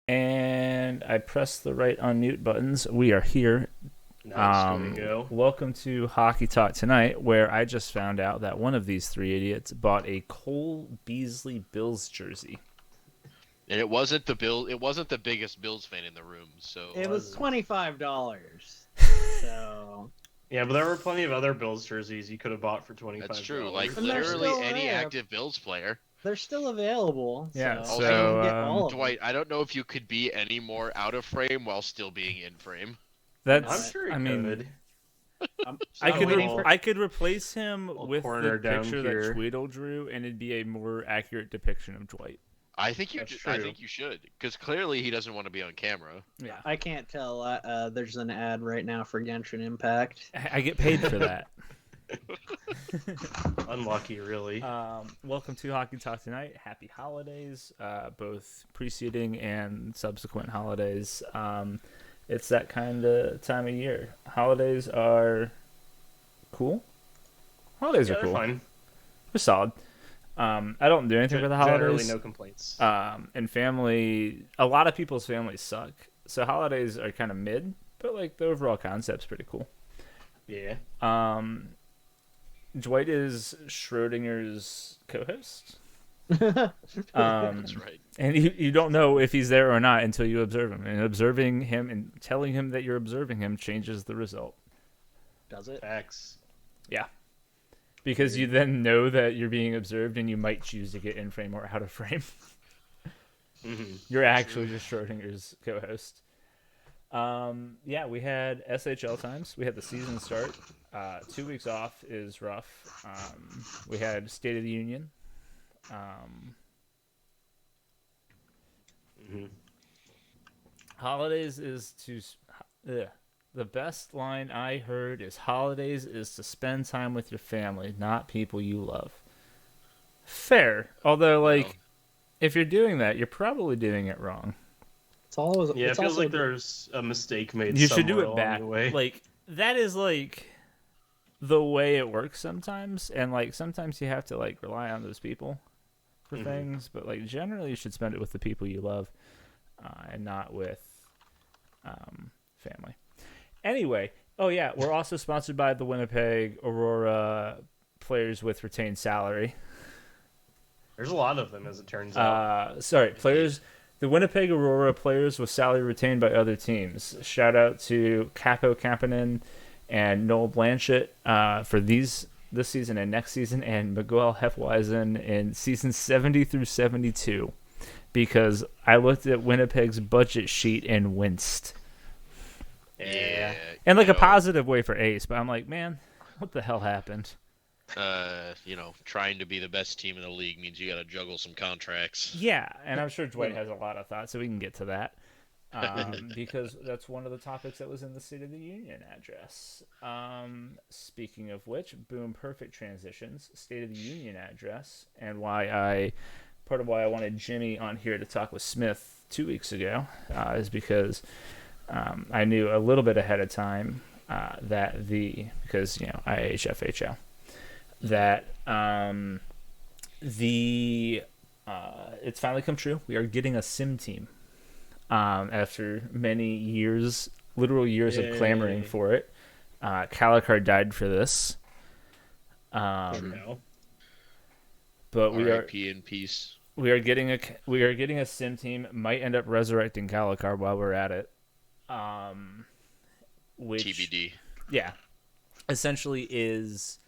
And I pressed the right unmute buttons. We are here. Nice, way to go. Welcome to Hockey Talk Tonight, where I just found out that one of these three idiots bought a Cole Beasley Bills jersey. And it wasn't the Bill. It wasn't the biggest Bills fan in the room. So It was $25. So Yeah, but there were plenty of other Bills jerseys you could have bought for $25. that's true. Like And they're literally still any there. active Bills player. they're still available. Yeah, so, so, I can get all of Dwight, I don't know if you could be any more out of frame while still being in frame. That's. I'm sure he I mean, could. them. I I'm could waiting for- I could replace him with corner the down picture here. that Tweedle drew, and it'd be a more accurate depiction of Dwight. I think you. That's I true. think you should, because clearly he doesn't want to be on camera. Yeah, I can't tell. There's an ad right now for Genshin Impact. I get paid for that. Unlucky, really. Welcome to Hockey Talk Tonight. Happy holidays, both preceding and subsequent holidays. It's that kind of time of year. Holidays are cool. Holidays Yeah, are they're cool. fine. They're solid. I don't do anything for the Generally, holidays. no complaints. And family, a lot of people's families suck. So holidays are kind of mid, but like the overall concept's pretty cool. Yeah. Dwight is Schrodinger's co-host. That's right. And you don't know if he's there or not until you observe him. And observing him and telling him that you're observing him changes the result. Does it? Facts. Yeah. Because you then know that you're being observed and you might choose to get in frame or out of frame. Mm-hmm. You're actually just Schrodinger's co-host. Yeah, we had SHL times. We had the season start. 2 weeks off is rough. We had State of the Union. Holidays is to... The best line I heard is holidays is to spend time with your family, not people you love. Fair. Although, like, if you're doing that, you're probably doing it wrong. It's always. Yeah, it it's feels also, like there's a mistake made. You should do somewhere it along back. the way. Like, that is, like, the way it works sometimes. And, like, sometimes you have to, like, rely on those people for things. But, like, generally you should spend it with the people you love and not with family. Anyway, oh yeah, we're also sponsored by the Winnipeg Aurora players with retained salary. There's a lot of them, as it turns out. Players, the Winnipeg Aurora players with salary retained by other teams. Shout out to Capo Kapanen and Noel Blanchett for this season and next season, and Miguel Hefweisen in season 70 through 72, because I looked at Winnipeg's budget sheet and winced. Yeah. In like you a know, positive way for Ace, but I'm like, man, what the hell happened? Trying to be the best team in the league means you got to juggle some contracts. Yeah, and I'm sure Dwight has a lot of thoughts, so we can get to that. Because that's one of the topics that was in the State of the Union address. Speaking of which, boom, perfect transitions. State of the Union address, and part of why I wanted Jimmy on here to talk with Smith 2 weeks ago is because I knew a little bit ahead of time because IHFHL, that it's finally come true. We are getting a sim team after many years, literal years of clamoring for it. Calicar died for this. No. But R.I.P. in peace. we are getting a sim team. Might end up resurrecting Calicar while we're at it. Which TBD. yeah, essentially is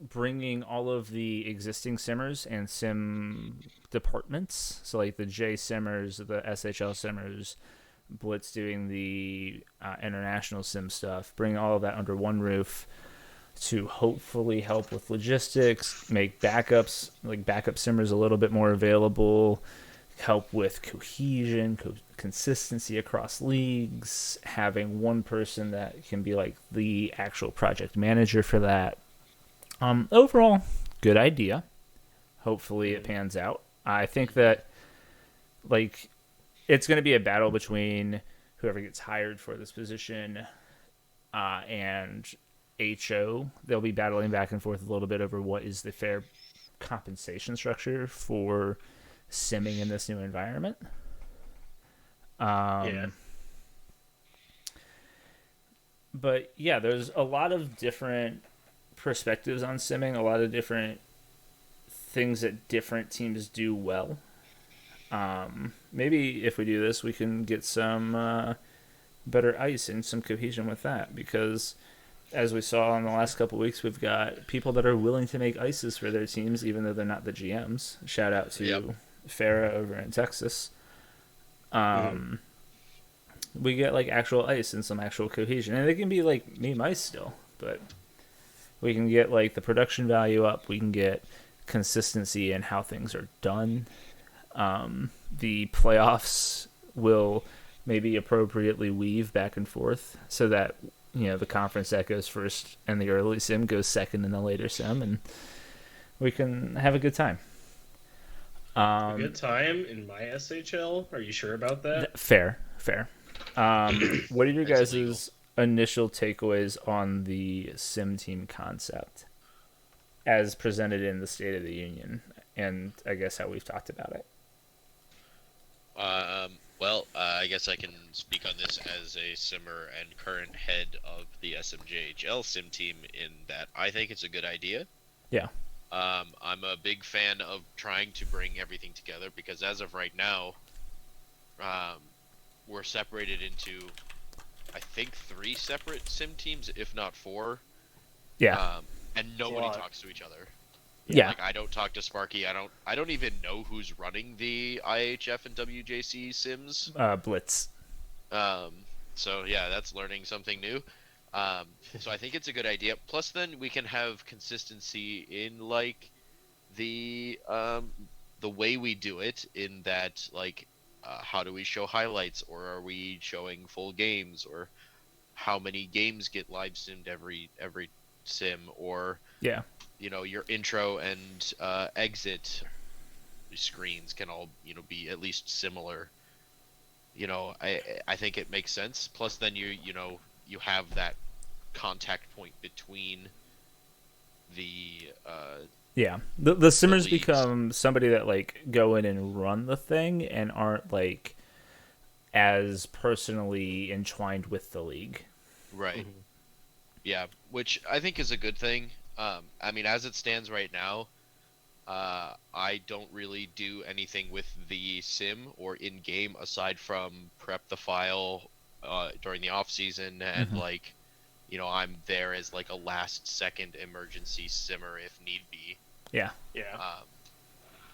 bringing all of the existing simmers and sim departments, so like the J simmers, the SHL simmers, Blitz doing the international sim stuff, bringing all of that under one roof to hopefully help with logistics, make backups, like backup simmers a little bit more available, help with cohesion, consistency across leagues, having one person that can be like the actual project manager for that. Overall, good idea. Hopefully it pans out. I think that like it's going to be a battle between whoever gets hired for this position and HO. They'll be battling back and forth a little bit over what is the fair compensation structure for simming in this new environment. Yeah. But yeah, there's a lot of different perspectives on simming, a lot of different things that different teams do well. Maybe if we do this, we can get some better ice and some cohesion with that, because as we saw in the last couple of weeks, we've got people that are willing to make ices for their teams, even though they're not the GMs. Shout out to Farah over in Texas. We get like actual ice and some actual cohesion, and they can be like meme ice still, but we can get like the production value up. We can get consistency in how things are done. The playoffs will maybe appropriately weave back and forth so that, you know, the conference that goes first and the early sim goes second in the later sim, and we can have a good time. A good time in my SHL? Are you sure about that? Fair. What are your That's guys' initial takeaways on the sim team concept as presented in the State of the Union, and I guess how we've talked about it? Well, I guess I can speak on this as a simmer and current head of the SMJHL sim team, in that I think it's a good idea. Yeah. I'm a big fan of trying to bring everything together, because as of right now, we're separated into, I think, 3 separate sim teams, if not 4. Yeah. And nobody lot. talks to each other. Yeah. Like, I don't talk to Sparky. I don't even know who's running the IHF and WJC sims. Blitz. So yeah, that's learning something new. So I think it's a good idea. Plus, then we can have consistency in like the way we do it. In that, like, how do we show highlights, or are we showing full games, or how many games get live simmed every sim, or Yeah. you know, your intro and exit screens can all, you know, be at least similar. You know, I think it makes sense. Plus, then you have that contact point between the Yeah. The simmers leagues. become somebody that like go in and run the thing and aren't like as personally entwined with the league. right. Yeah, which I think is a good thing. I mean, as it stands right now, I don't really do anything with the sim or in game aside from prep the file during the off season, and like, you know, I'm there as like a last second emergency simmer if need be. Yeah. Yeah.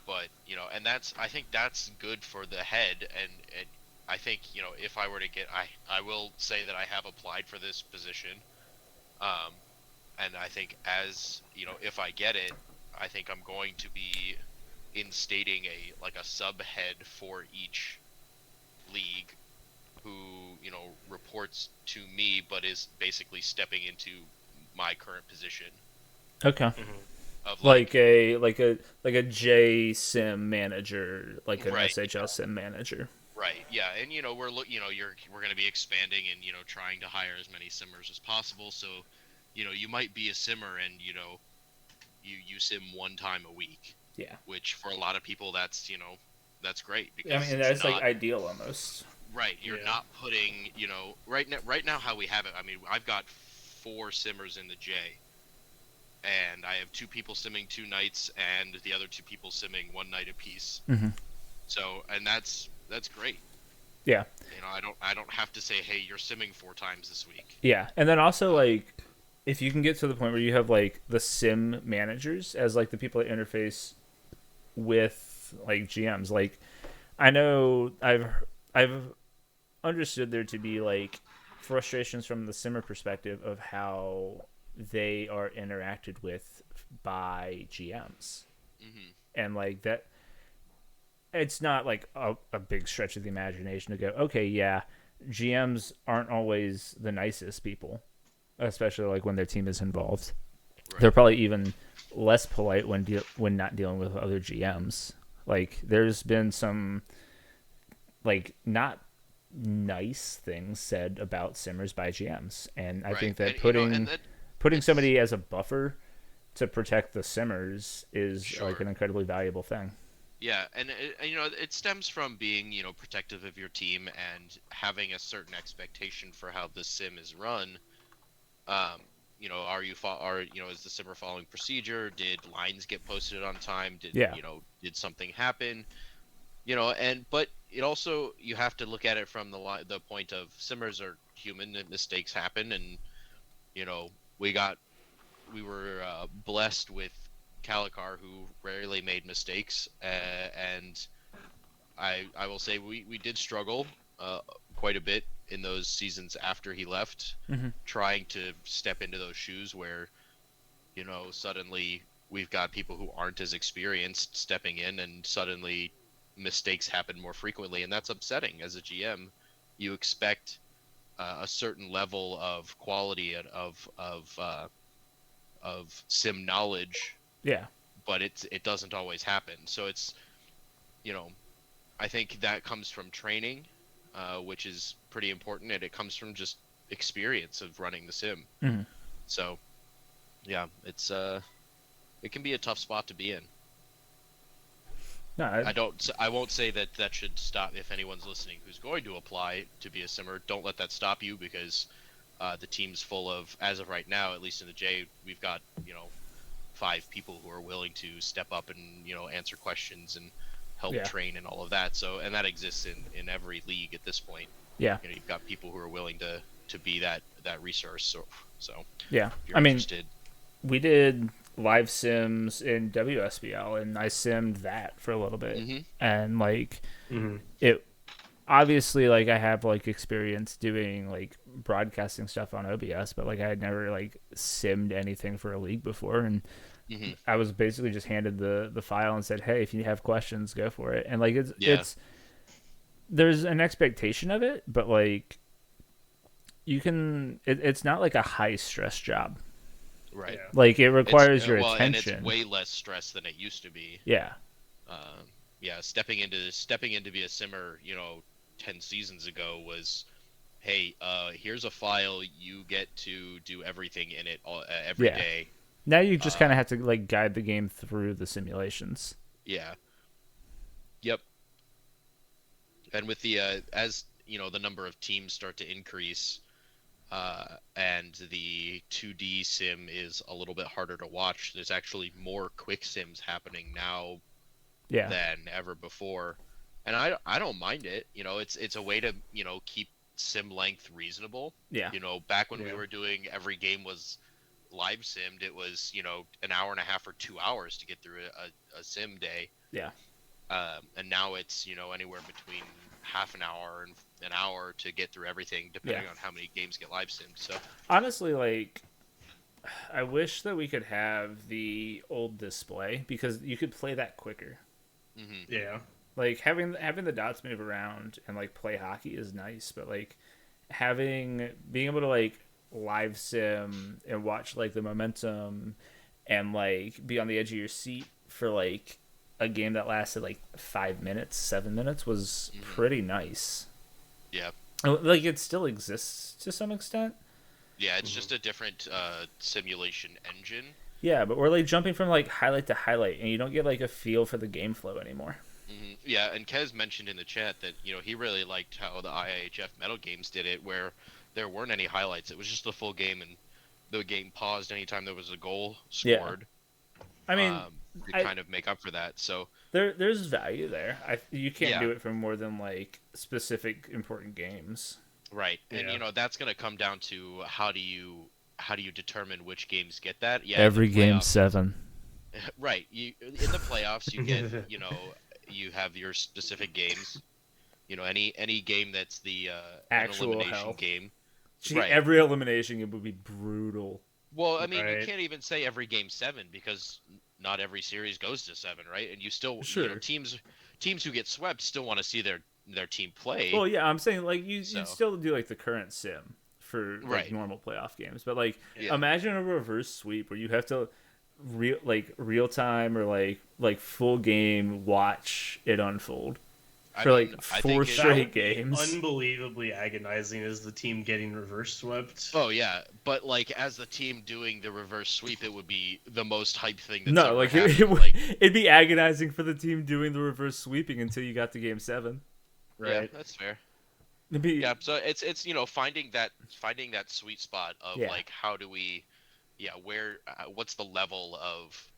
But you know, and I think that's good for the head, and I think, you know, if I were to get, I will say that I have applied for this position. And I think, as you know, if I get it, I think I'm going to be instating a sub head for each league, who, you know, reports to me but is basically stepping into my current position Okay. of Like a J sim manager, like an Right. SHL sim manager. Right. Yeah, and you know, we're going to be expanding and, you know, trying to hire as many simmers as possible. So, you know, you might be a simmer and, you know, you sim one time a week, Yeah. which for a lot of people that's, you know, that's great, because I mean, it's that's not, like ideal almost. right. You're Yeah. not putting, you know, right now how we have it. I mean, I've got 4 simmers in the J, and I have 2 people simming 2 nights, and the other 2 people simming 1 night apiece. Mhm. So, and that's great. Yeah. You know, I don't have to say, hey, you're simming 4 times this week. Yeah. And then also, like, if you can get to the point where you have like the sim managers as like the people that interface with like GMs, like, I know I've understood there to be like frustrations from the simmer perspective of how they are interacted with by GMs. Mm-hmm. And like that, it's not like a big stretch of the imagination to go, okay, yeah, GMs aren't always the nicest people, especially like when their team is involved. Right. They're probably even less polite when not dealing with other GMs. Like, there's been some like not nice things said about simmers by GMs, and I Right. think that And, you know, putting and that, putting it's- somebody as a buffer to protect the simmers is Sure. like an incredibly valuable thing. Yeah, and it stems from being protective of your team and having a certain expectation for how the sim is run. Um, is the simmer following procedure? Did lines get posted on time? Yeah. Did something happen? But it also, you have to look at it from the point of simmers are human and mistakes happen, and you know we were blessed with Calicar, who rarely made mistakes, and I will say we did struggle quite a bit in those seasons after he left, Mm-hmm. trying to step into those shoes where suddenly we've got people who aren't as experienced stepping in, and suddenly mistakes happen more frequently, and that's upsetting as a GM. You expect a certain level of quality and of sim knowledge, Yeah. but it doesn't always happen. So it's you know I think that comes from training, which is pretty important, and it comes from just experience of running the sim. Mm-hmm. So yeah, it can be a tough spot to be in. No, I won't say that should stop if anyone's listening who's going to apply to be a simmer. Don't let that stop you, because the team's full of, as of right now, at least in the J, we've got 5 people who are willing to step up and answer questions and help train and all of that. So, and that exists in every league at this point. Yeah. You've got people who are willing to be that resource. So yeah, if you're I mean, interested. we did live sims in WSBL, and I simmed that for a little bit, Mm-hmm. and like Mm-hmm. it. Obviously, like, I have like experience doing like broadcasting stuff on OBS, but like I had never like simmed anything for a league before, and Mm-hmm. I was basically just handed the file and said, "Hey, if you have questions, go for it." And like it's there's an expectation of it, but like you can it's not like a high stress job. Right. Yeah. Like it requires your And attention. it's way less stress than it used to be. Yeah. Yeah, stepping into be a simmer, 10 seasons ago was, hey, here's a file, you get to do everything in it every day. Now you just kind of have to like guide the game through the simulations. Yeah. Yep. And with the as the number of teams start to increase, and the 2D sim is a little bit harder to watch, there's actually more quick sims happening now than ever before, and I don't mind it. It's a way to keep sim length reasonable. Yeah. Back when we were doing every game was live simmed, it was an hour and a half or 2 hours to get through a sim day. Yeah. And now it's anywhere between half an hour and an hour to get through everything, depending on how many games get live simmed. So honestly, like, I wish that we could have the old display, because you could play that quicker. Mm-hmm. Yeah. Like having the dots move around and like play hockey is nice, but like being able to like live sim and watch like the momentum and like be on the edge of your seat for like a game that lasted like 5 minutes, 7 minutes was pretty nice. Yeah. Like it still exists to some extent. Yeah, it's just a different simulation engine. Yeah, but we're like jumping from like highlight to highlight, and you don't get like a feel for the game flow anymore. Mm-hmm. Yeah, and Kez mentioned in the chat that he really liked how the IIHF Metal games did it, where there weren't any highlights. It was just the full game, and the game paused anytime there was a goal scored. Yeah. I mean, to kind of make up for that. So there's value there. You can't do Yeah. it for more than like specific important games. Right, and Yeah. that's going to come down to how do you determine which games get that? Yeah, Every in the game playoffs- 7. Right, in the playoffs you get you have your specific games. Any game that's the an Actual elimination hell. game. Gee, Right. every elimination game would be brutal. Well, I mean, you Right. can't even say every game 7, because not every series goes to 7, right? And you still Sure. teams who get swept still want to see their team play. Well, yeah, I'm saying like you So- still do like the current sim for like Right. normal playoff games, but like Yeah. imagine a reverse sweep where you have to real time or like full game watch it unfold. for like I four think straight games. Unbelievably agonizing is the team getting reverse swept. Oh yeah, but like as the team doing the reverse sweep, it would be the most hype thing that's No, ever like happened. Like, it'd be agonizing for the team doing the reverse sweeping until you got to game 7. Right. yeah, that's fair. It'd be, Yeah, so it's finding that sweet spot of Yeah. like how do we, where what's the level of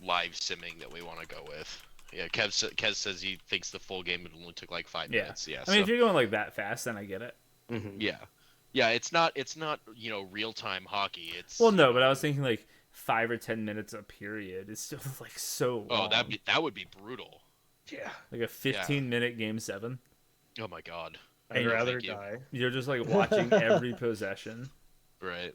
live simming that we want to go with. Yeah, Kez says he thinks the full game only took like 5 Yeah. minutes. Yeah, I mean, if you're going like that fast, then I get it. Mm-hmm. yeah, it's not real time hockey. It's Well, no, but I was thinking like 5 or 10 minutes a period is still like so long. oh that would be brutal. Yeah. Like a 15-minute game 7. Oh my god. I'd No, rather thank you. die. You're just like watching every possession. Right.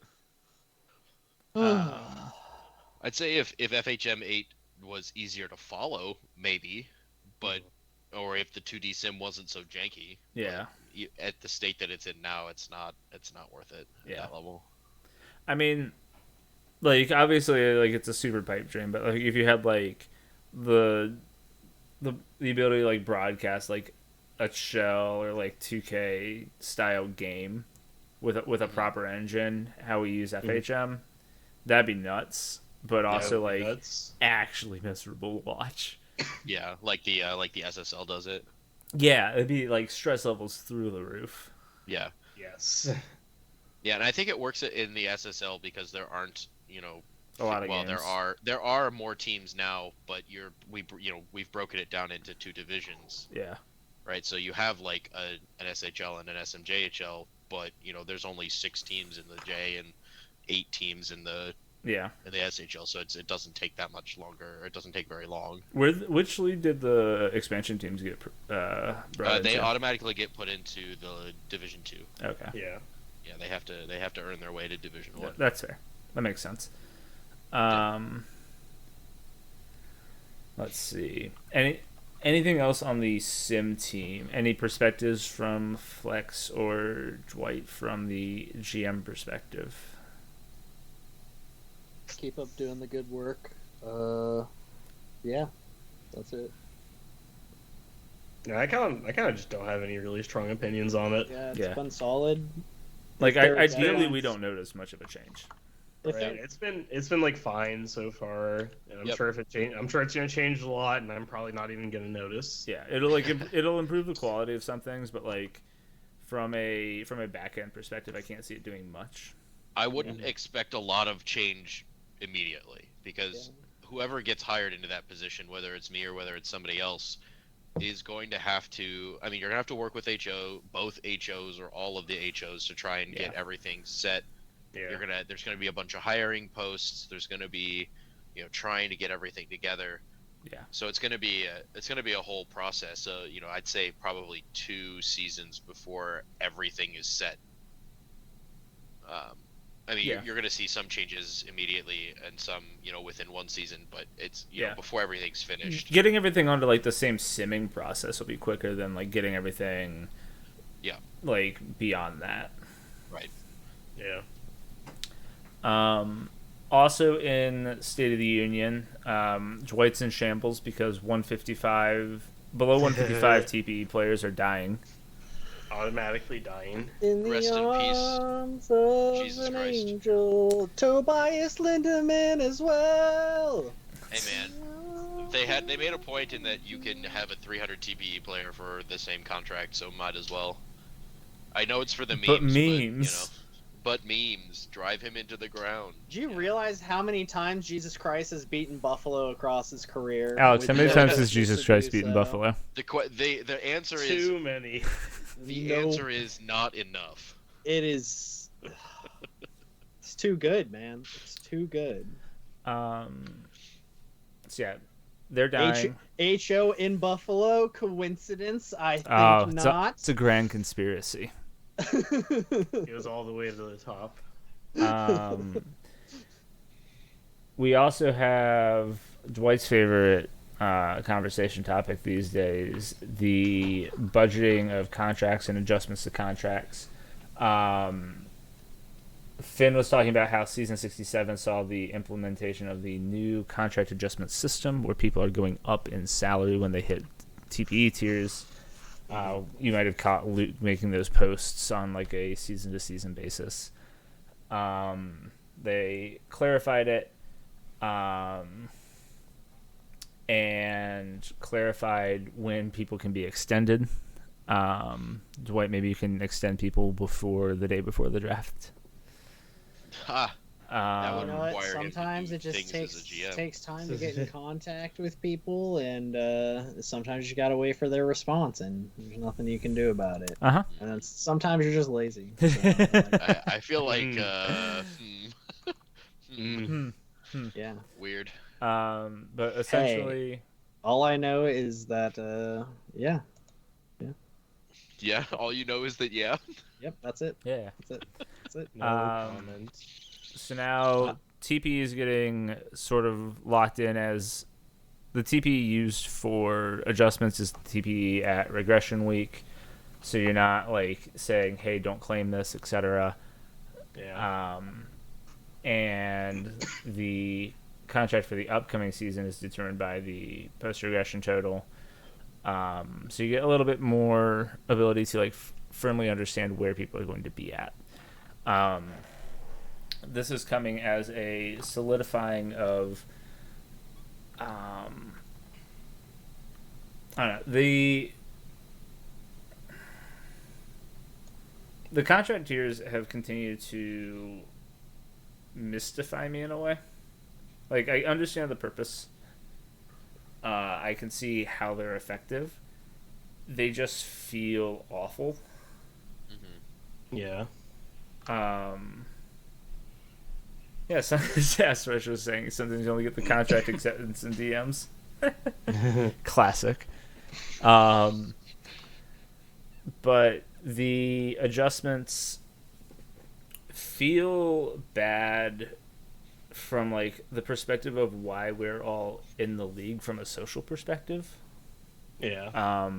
I'd say if FHM 8 was easier to follow, maybe, but or if the 2D sim wasn't so janky. Yeah. But at the state that it's in now, it's not worth it at that level. I mean, like obviously, like it's a super pipe dream, but like if you had like the ability to like broadcast like a shell or like 2K style game with a proper engine, how we use FHM, that'd be nuts. But also like actually miserable to watch. Yeah, like the SSL does it. Yeah, it'd be like stress levels through the roof. Yeah. Yes. Yeah, and I think it works in the SSL because there aren't, A lot of games. there are more teams now, but we've broken it down into 2 divisions. Yeah. Right, so you have like an SHL and an SMJHL, but there's only 6 teams in the J and 8 teams in the SHL, so it doesn't take that much longer. It doesn't take very long. Which league did the expansion teams get brought They into? automatically get put into the Division 2. Okay. Yeah. Yeah, they have to earn their way to Division 1. That's fair. That makes sense. Let's see. Anything else on the sim team? Any perspectives from Flex or Dwight from the GM perspective? Keep up doing the good work. Yeah, that's it. Yeah, I kind of just don't have any really strong opinions on it. Yeah, it's been solid. Like ideally, balance. we don't notice much of a change. Right. It's been like fine so far, and I'm sure if it change, I'm sure it's gonna change a lot, and I'm probably not even gonna notice. Yeah, it'll improve the quality of some things, but like from a back end perspective, I can't see it doing much. I wouldn't expect a lot of change immediately because whoever gets hired into that position, whether it's me or whether it's somebody else, is going to have to. I mean, you're gonna have to work with both HOs or all of the HOs to try and get everything set. Yeah. There's gonna be a bunch of hiring posts. There's gonna be, trying to get everything together. Yeah. So it's gonna be a whole process. So I'd say probably 2 seasons before everything is set. I mean, you're going to see some changes immediately and some, within 1 season, but it's, before everything's finished. Getting everything onto, like, the same simming process will be quicker than, like, getting everything, like, beyond that. Right. Yeah. Also in State of the Union, Dwight's in shambles because below 155 TPE players are dying. Automatically dying. In the Rest in peace, arms of Jesus an Christ. angel, Tobias Lindemann as well. Hey man, they made a point in that you can have a 300 TPE player for the same contract, so might as well. I know it's for the memes, but memes drive him into the ground. Do you realize how many times Jesus Christ has beaten Buffalo across his career? Alex, how many times has Jesus Christ beaten Buffalo? The answer is too many. The answer is not enough. It is. It's too good, man. It's too good. So yeah, they're dying. HO in Buffalo? Coincidence? I think not. It's a grand conspiracy. It goes all the way to the top. We also have Dwight's favorite conversation topic these days: the budgeting of contracts and adjustments to contracts. Finn was talking about how season 67 saw the implementation of the new contract adjustment system where people are going up in salary when they hit TPE tiers. You might have caught Luke making those posts on like a season to season basis. They clarified it and clarified when people can be extended. Dwight, maybe you can extend people before the day before the draft. That would You know what? require him to Sometimes do it just things as a GM. takes time to get in contact with people, and sometimes you gotta wait for their response, and there's nothing you can do about it. Uh-huh. And then sometimes you're just lazy. So, I feel like yeah. weird. But essentially, All I know is that yeah. Yeah, all you know is that Yep, that's it. yeah. That's it. That's it. No comments. So now TP is getting sort of locked in as the TP used for adjustments is TP at regression week. So you're not like saying, hey, don't claim this, etc. Yeah. And the contract for the upcoming season is determined by the post-regression total. So you get a little bit more ability to like firmly understand where people are going to be at. This is coming as a solidifying of I don't know, the contract tiers have continued to mystify me in a way. Like, I understand the purpose. I can see how they're effective. They just feel awful. Yeah. Yeah, Smash was saying sometimes you only get the contract acceptance in DMs. Classic. But the adjustments feel bad from like the perspective of why we're all in the league from a social perspective. Yeah.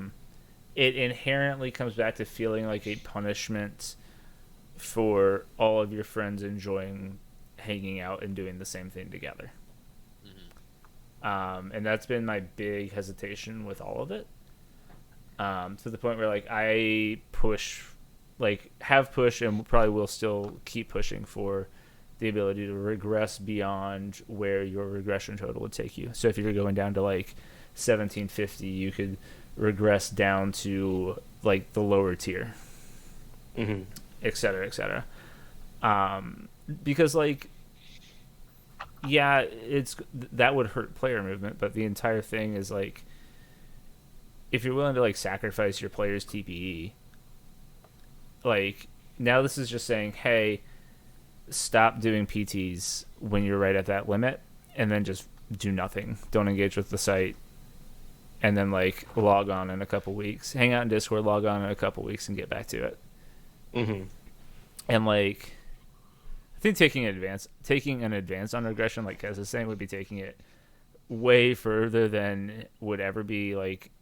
It inherently comes back to feeling like a punishment for all of your friends enjoying hanging out and doing the same thing together. And that's been my big hesitation with all of it. To the point where like I have pushed and probably will still keep pushing for the ability to regress beyond where your regression total would take you. So if you're going down to like 1750, you could regress down to like the lower tier, et cetera, et cetera. Because like, yeah, that would hurt player movement, but the entire thing is like, if you're willing to like sacrifice your player's TPE, like now this is just saying, hey, stop doing PTs when you're right at that limit, and then just do nothing. Don't engage with the site, and then like log on in a couple weeks, hang out in Discord, log on in a couple weeks, and get back to it. And like, I think taking an advance on regression, like Kez is saying, would be taking it way further than would ever be like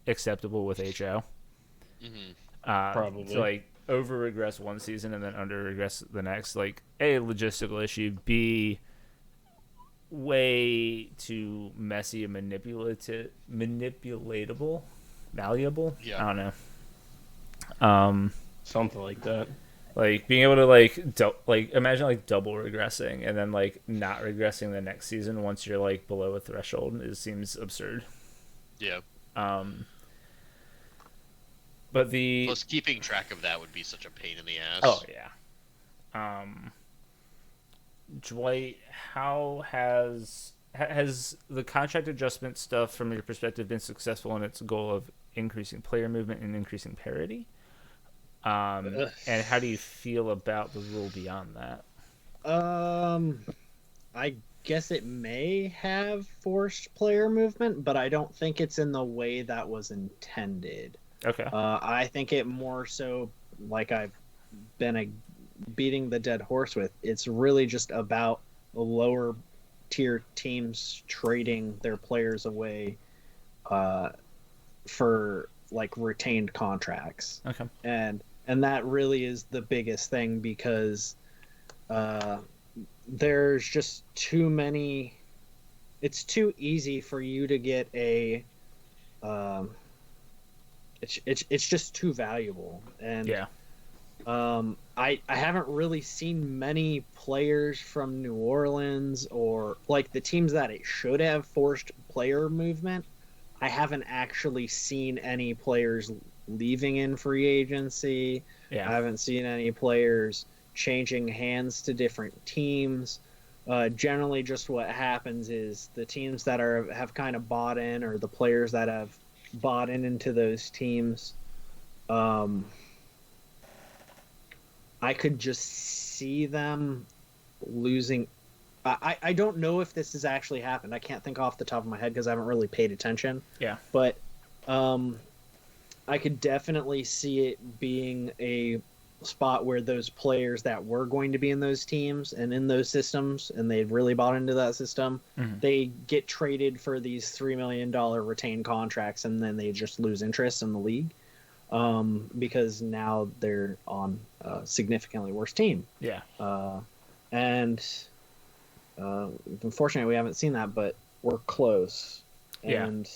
acceptable with HO. Probably. To like over regress one season and then under regress the next, like A, logistical issue, B, way too messy and manipulatable, malleable. Yeah. I don't know. Something like that. Like being able to like imagine like double regressing and then like not regressing the next season once you're like below a threshold seems absurd. Yeah. But the Plus, keeping track of that would be such a pain in the ass. Oh yeah. Dwight, how has the contract adjustment stuff from your perspective been successful in its goal of increasing player movement and increasing parity? And how do you feel about the rule beyond that? I guess it may have forced player movement, but I don't think it's in the way that was intended. Okay. I think it more so, like I've been beating the dead horse with, it's really just about lower tier teams trading their players away for like retained contracts. Okay. And that really is the biggest thing, because there's just too many. It's too easy for you to get a. It's just too valuable, and Yeah. I haven't really seen many players from New Orleans or like the teams that it should have forced player movement. I haven't actually seen any players leaving in free agency. Yeah. I haven't seen any players changing hands to different teams. Generally, just what happens is the teams that have kind of bought in, or the players that have bought into those teams. I could just see them losing. I don't know if this has actually happened. I can't think off the top of my head because I haven't really paid attention. Yeah. But I could definitely see it being a spot where those players that were going to be in those teams and in those systems, and they've really bought into that system, they get traded for these $3 million retained contracts, and then they just lose interest in the league. Because now they're on a significantly worse team. Yeah. And unfortunately, we haven't seen that, but we're close. Yeah. And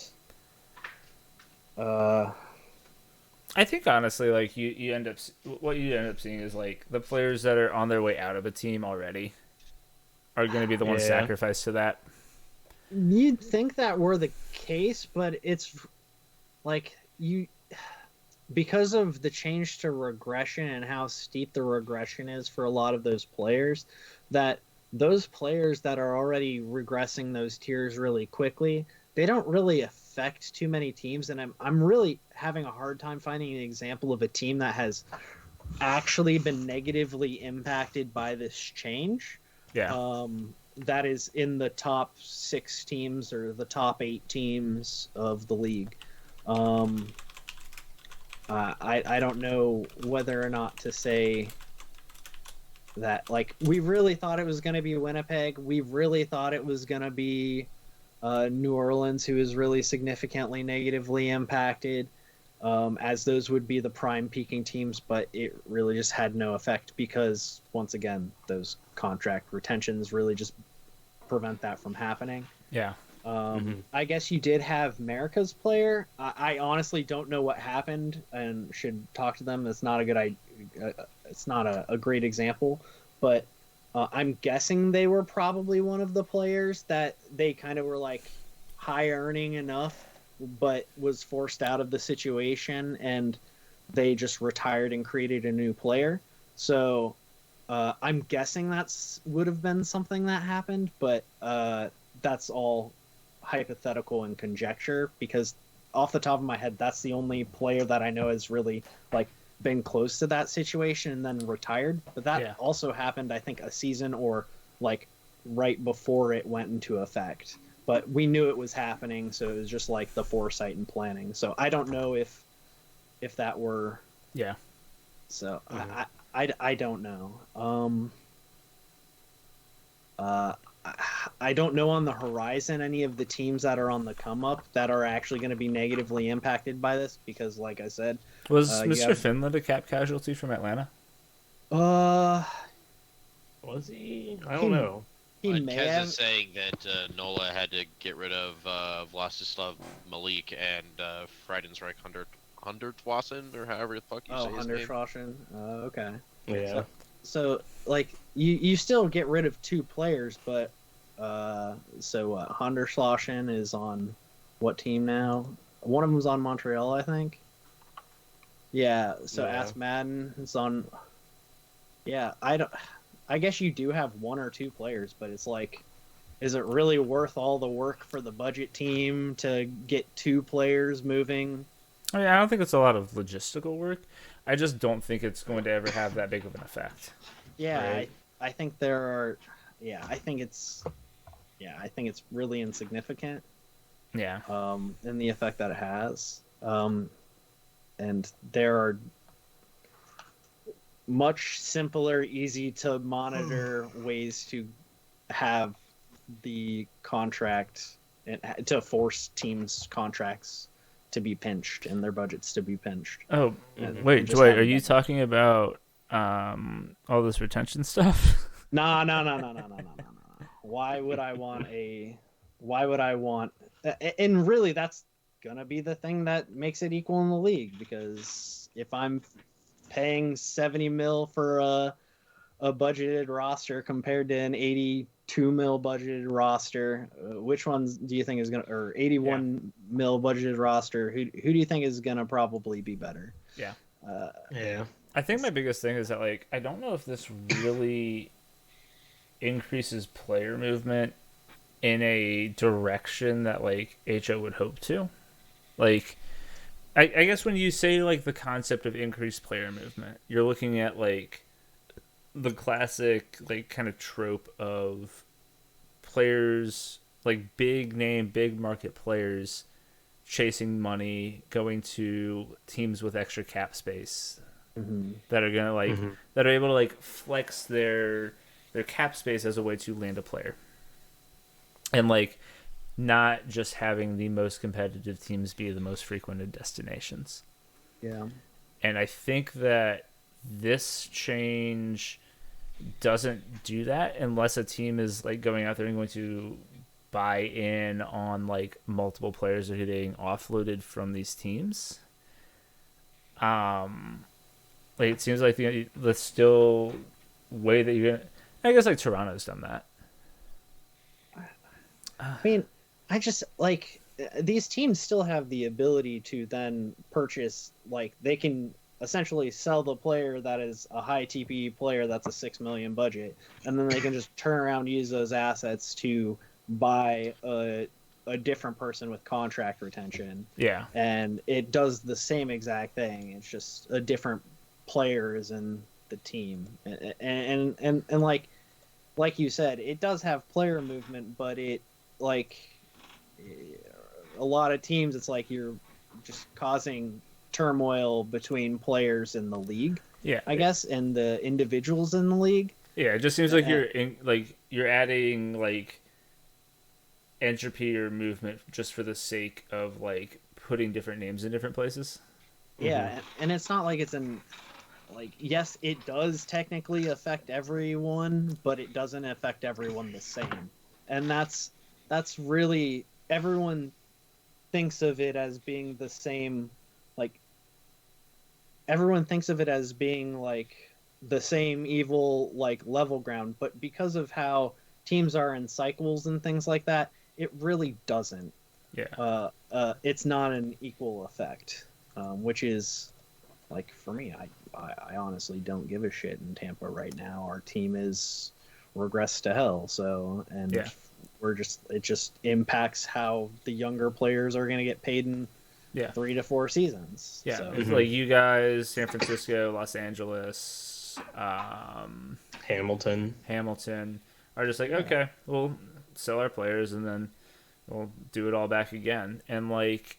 I think honestly, like you end up what you end up seeing is like the players that are on their way out of a team already are going to be the ones sacrificed to that. You'd think that were the case, but it's like because of the change to regression and how steep the regression is for a lot of those players, that those players that are already regressing those tiers really quickly, they don't really affect too many teams. And I'm really having a hard time finding an example of a team that has actually been negatively impacted by this change. Yeah. That is in the top 6 teams or the top 8 teams of the league. I don't know whether or not to say that, like, we really thought it was going to be Winnipeg. We really thought it was going to be New Orleans, who is really significantly negatively impacted, as those would be the prime peaking teams, but it really just had no effect because, once again, those contract retentions really just prevent that from happening. Yeah. I guess you did have America's player. I honestly don't know what happened and should talk to them. It's not a good it's not a great example, but I'm guessing they were probably one of the players that they kind of were like high earning enough, but was forced out of the situation, and they just retired and created a new player. So I'm guessing would have been something that happened, but that's all hypothetical and conjecture, because off the top of my head, that's the only player that I know has really like been close to that situation and then retired. But that also happened, I think, a season or like right before it went into effect. But we knew it was happening, so it was just like the foresight and planning. So I don't know if that were So I don't know. I don't know on the horizon any of the teams that are on the come up that are actually going to be negatively impacted by this, because, like I said, was Mr. Finland a cap casualty from Atlanta? Was he? I don't know. He may Kez have. is saying that Nola had to get rid of Vlastislav Malik and Friedenreich Hundertwassen, or however the fuck you say his name. Hundertwassen. Okay. Yeah. So like you still get rid of 2 players, but Hundertwassen is on what team now? One of them's on Montreal, I think. Yeah. So Ask Madden is on. Yeah, I guess you do have 1 or 2 players, but it's like, is it really worth all the work for the budget team to get 2 players moving? I mean, I don't think it's a lot of logistical work. I just don't think it's going to ever have that big of an effect. Yeah, Right. I think there are. Yeah, I think it's really insignificant. Yeah. In the effect that it has. And there are much simpler, easy to monitor ways to have the contract and to force teams' contracts to be pinched and their budgets to be pinched. Oh, And wait, just Dwight, are having you that. talking about all this retention stuff? No, no, no, no, no, no, no, no, no. Why would I want a? Why would I want? And really, that's gonna be the thing that makes it equal in the league. Because if I'm paying 70 mil for a budgeted roster compared to an 82 mil budgeted roster, which ones do you think is gonna, or 81 mil budgeted roster? Who do you think is gonna probably be better? Yeah. Yeah. I think my biggest thing is that, like, I don't know if this really increases player movement in a direction that, like, HO would hope to. Like, I guess when you say, like, the concept of increased player movement, you're looking at, like, the classic, like, kind of trope of players, like, big name, big market players chasing money, going to teams with extra cap space that are gonna, like, that are able to, like, flex their cap space as a way to land a player, and, like, not just having the most competitive teams be the most frequented destinations. Yeah. And I think that this change doesn't do that unless a team is, like, going out there and going to buy in on, like, multiple players that are getting offloaded from these teams. Like, it seems like the still way that you're gonna, I guess, like, Toronto's done that. I mean, I just, like, these teams still have the ability to then purchase, like, they can essentially sell the player that is a high TPE player that's a 6 million budget, and then they can just turn around and use those assets to buy a different person with contract retention. Yeah. And it does the same exact thing. It's just a different players in the team. And like you said, it does have player movement, but it, like, a lot of teams, it's like you're just causing turmoil between players in the league. Yeah. I guess, and the individuals in the league. Yeah, it just seems like you're adding, like, entropy or movement just for the sake of, like, putting different names in different places. Yeah, and it's not like it's an, like, yes, it does technically affect everyone, but it doesn't affect everyone the same. And that's really, everyone thinks of it as being the same, like, everyone thinks of it as being, like, the same evil, like, level ground, but because of how teams are in cycles and things like that, it really doesn't. Yeah. It's not an equal effect, which is, like, for me, I honestly don't give a shit in Tampa right now. Our team is regressed to hell, so, and Yeah. it just impacts how the younger players are going to get paid in 3 to 4 seasons. Yeah, So. it's like you guys, San Francisco, Los Angeles, Hamilton are just like, okay, we'll sell our players and then we'll do it all back again. And, like,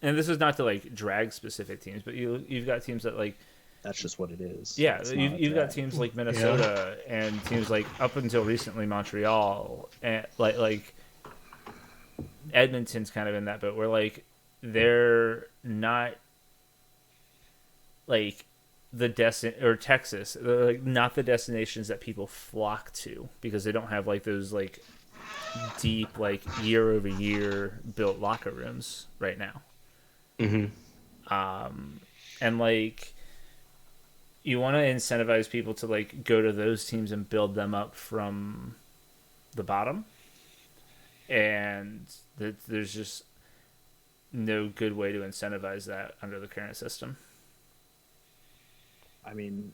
and this is not to, like, drag specific teams, but you've got teams that, like, That's just what it is. yeah, It's not a you've got drag. teams like Minnesota and teams like, up until recently, Montreal, and like Edmonton's kind of in that boat where, like, they're not, like, or Texas, they're, like, not the destinations that people flock to because they don't have, like, those, like, deep, like, year over year built locker rooms right now. And, like, you want to incentivize people to, like, go to those teams and build them up from the bottom, and there's just no good way to incentivize that under the current system. I mean,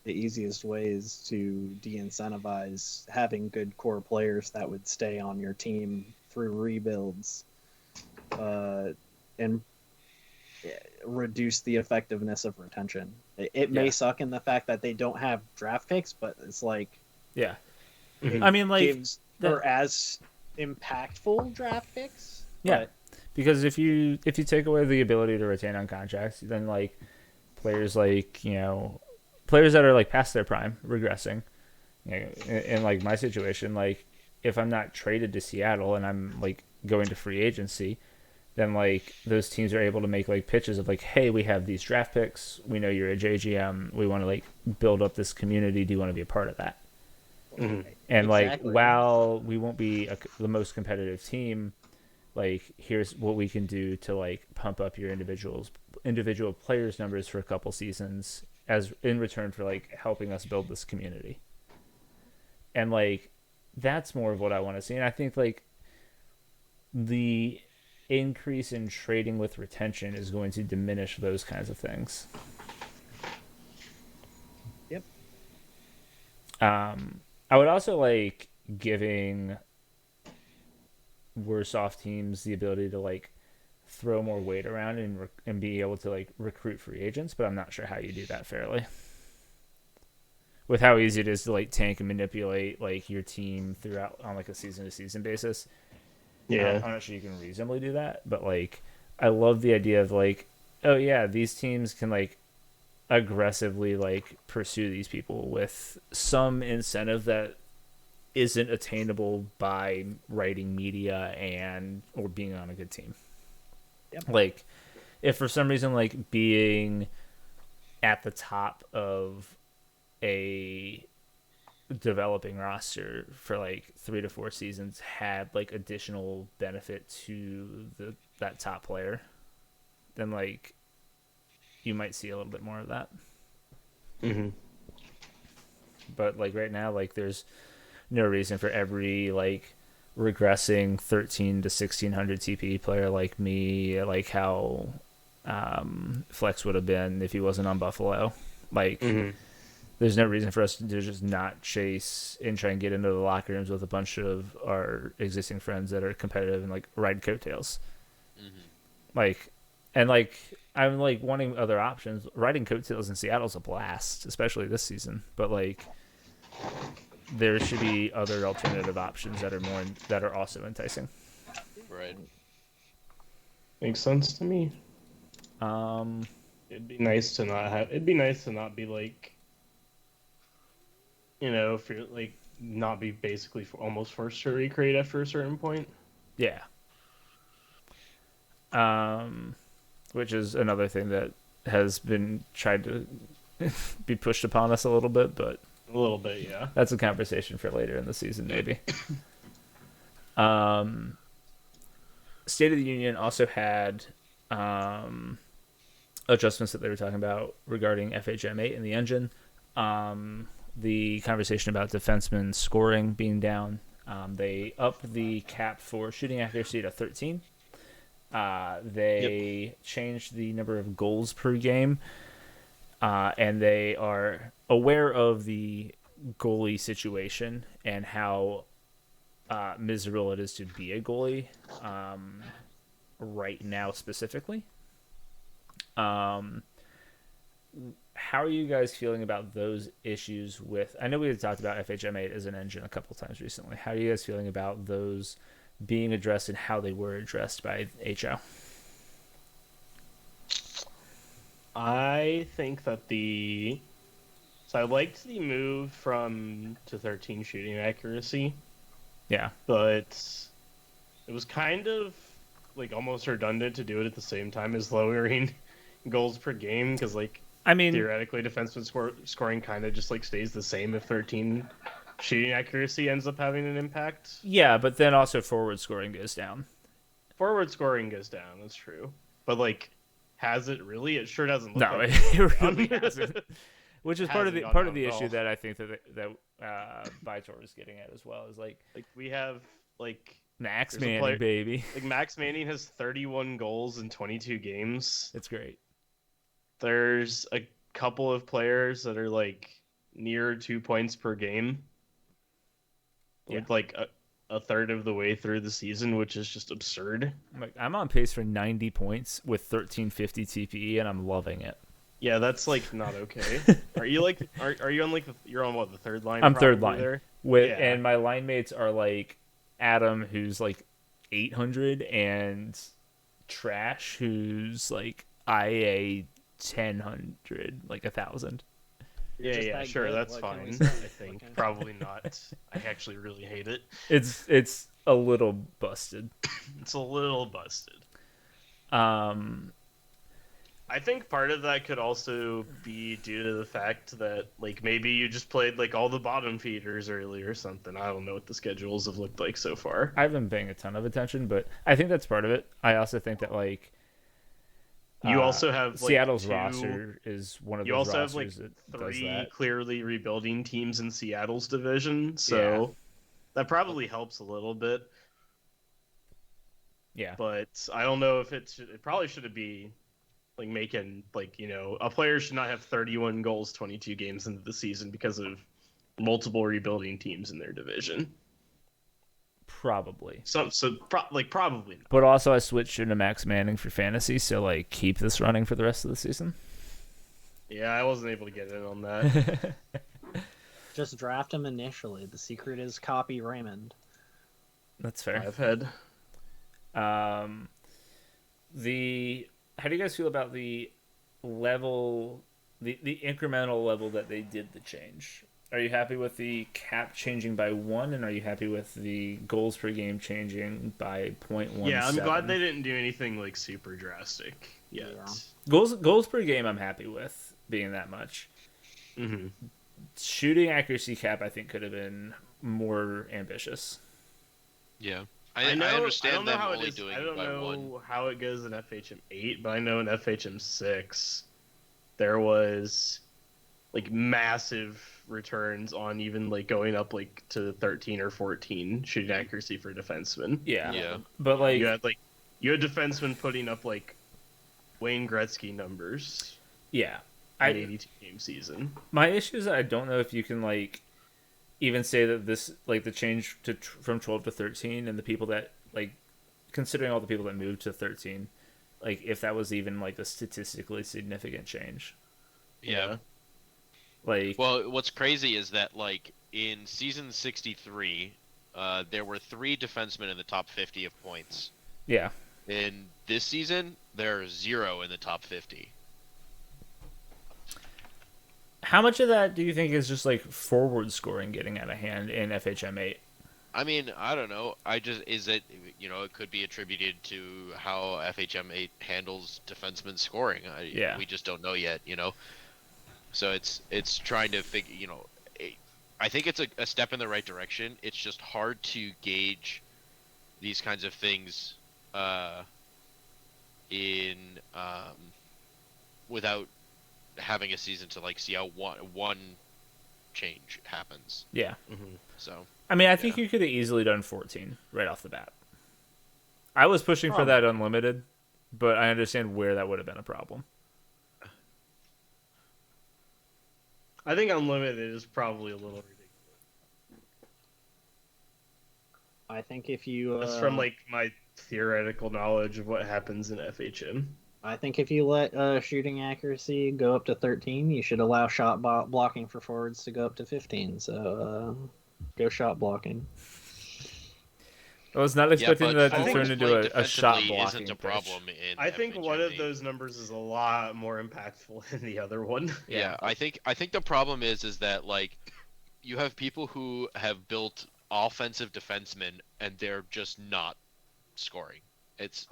the easiest way is to de-incentivize having good core players that would stay on your team through rebuilds, and reduce the effectiveness of retention. It may suck in the fact that they don't have draft picks, but it's like, Yeah. I mean, like, gives or as impactful draft picks. Yeah. But because if you take away the ability to retain on contracts, then, like, players like, players that are, like, past their prime, regressing, in like my situation, like, if I'm not traded to Seattle and I'm, like, going to free agency, then, like, those teams are able to make, like, pitches of, like, hey, we have these draft picks, we know you're a JGM, we want to, like, build up this community, do you want to be a part of that? Mhm. And Exactly. like, while we won't be the most competitive team, like here's what we can do to like pump up your individual players numbers for a couple seasons as in return for like helping us build this community. And like that's more of what I want to see. And I think like the increase in trading with retention is going to diminish those kinds of things. Yep. I would also like giving worse off teams the ability to like throw more weight around and be able to like recruit free agents, but I'm not sure how you do that fairly. With how easy it is to like tank and manipulate like your team throughout on like a season to season basis. Yeah. I'm not sure you can reasonably do that, but like I love the idea of like, oh yeah, these teams can like aggressively like pursue these people with some incentive that isn't attainable by writing media and or being on a good team. Yep. Like if for some reason like being at the top of a developing roster for like 3 to 4 seasons had like additional benefit to that top player, then like you might see a little bit more of that. Mm-hmm. But like right now, like there's no reason for every like regressing 13 to 1600 TPE player like me, like how Flex would have been if he wasn't on Buffalo. Like there's no reason for us to just not chase and try and get into the locker rooms with a bunch of our existing friends that are competitive and like ride coattails. Like, and like I'm like wanting other options. Riding coattails in Seattle's a blast, especially this season. But like, there should be other alternative options that are also enticing. Right. Makes sense to me. Um, It'd be nice to not have. It'd be nice to not be like, if you're like not be basically almost forced to recreate after a certain point. yeah. Which is another thing that has been tried to be pushed upon us a little bit, but A little bit, yeah. that's a conversation for later in the season, maybe. State of the Union also had adjustments that they were talking about regarding FHM8 and the engine. The conversation about defensemen scoring being down. They upped the cap for shooting accuracy to 13. They changed the number of goals per game. And they are aware of the goalie situation and how miserable it is to be a goalie right now specifically. How are you guys feeling about those issues with... I know we had talked about FHM8 as an engine a couple times recently. How are you guys feeling about those being addressed and how they were addressed by HO? I think that So I liked the move to 13 shooting accuracy. Yeah. But it was kind of like almost redundant to do it at the same time as lowering goals per game because like I mean, theoretically defenseman scoring kind of just like stays the same if 13 shooting accuracy ends up having an impact. yeah, but then also forward scoring goes down. Forward scoring goes down, that's true. But like has it really? It sure doesn't look No, like it really hasn't. Which is part of the Hasn't gone issue down at that I think that Vitor is getting at as well is like we have like Max there's a Manning, player- baby. like Max Manning has 31 goals in 22 games. It's great. There's a couple of players that are like near 2 points per game. With like a third of the way through the season, which is just absurd. I'm on pace for 90 points with 1350 TPE, and I'm loving it. Yeah, that's like not okay. Are you like are you on like you're on what, the third line? I'm third probably line there? and my line mates are like Adam, who's like 800, and Trash, who's like IA 1000, like 1000. Yeah, sure, good? that's What can fine. we I say? think Okay. probably not. I actually really hate it. It's a little busted. It's a little busted. I think part of that could also be due to the fact that like maybe you just played like all the bottom feeders early or something. I don't know what the schedules have looked like so far. I haven't been paying a ton of attention, but I think that's part of it. I also think that like You also have like Seattle's two, roster is one of you those also have like rosters that does three that. clearly rebuilding teams in Seattle's division, so that probably helps a little bit. Yeah. But I don't know if it probably should be like making like a player should not have 31 goals 22 games into the season because of multiple rebuilding teams in their division. Probably. Probably not. But also I switched into Max Manning for fantasy, so like keep this running for the rest of the season. Yeah, I wasn't able to get in on that. Just draft him initially. The secret is copy Raymond. That's fair. I've had How do you guys feel about the level, the incremental level that they did the change? Are you happy with the cap changing by 1, and are you happy with the goals per game changing by 0.17? Yeah, I'm glad they didn't do anything like super drastic yet. Yeah. Goals per game I'm happy with being that much. Mm-hmm. Shooting accuracy cap I think could have been more ambitious. Yeah. I understand don't know them how only it is. doing I don't by know 1. how it goes in FHM 8, but I know in FHM 6 there was like massive returns on even like going up like to 13 or 14 shooting accuracy for defensemen. Yeah. But like You had defensemen putting up like Wayne Gretzky numbers yeah. in 82 game season. My issue is that I don't know if you can like even say that this like the change from 12 to 13 and the people that like considering all the people that moved to 13, like if that was even like a statistically significant change. Yeah. Like Well, what's crazy is that like in season 63, there were 3 defensemen in the top 50 of points. yeah. In this season, there are 0 in the top 50. How much of that do you think is just like forward scoring getting out of hand in FHM 8? I mean, I don't know. It could be attributed to how FHM 8 handles defenseman scoring. We just don't know yet, So it's trying to figure, I think it's a step in the right direction. It's just hard to gauge these kinds of things without having a season to like see how one change happens. Yeah. Mm-hmm. So I mean, I think you could have easily done 14 right off the bat. I was pushing for that unlimited, but I understand where that would have been a problem. I think unlimited is probably a little ridiculous. I think if you That's from like my theoretical knowledge of what happens in FHM. I think if you let shooting accuracy go up to 13, you should allow shot blocking for forwards to go up to 15. So go shot blocking. I was not expecting that to forwards turn into playing a shot defensively blocking isn't a pitch. problem in I think one of FHM. those numbers is a lot more impactful than the other one. Yeah, I think the problem is that like you have people who have built offensive defensemen and they're just not scoring. It's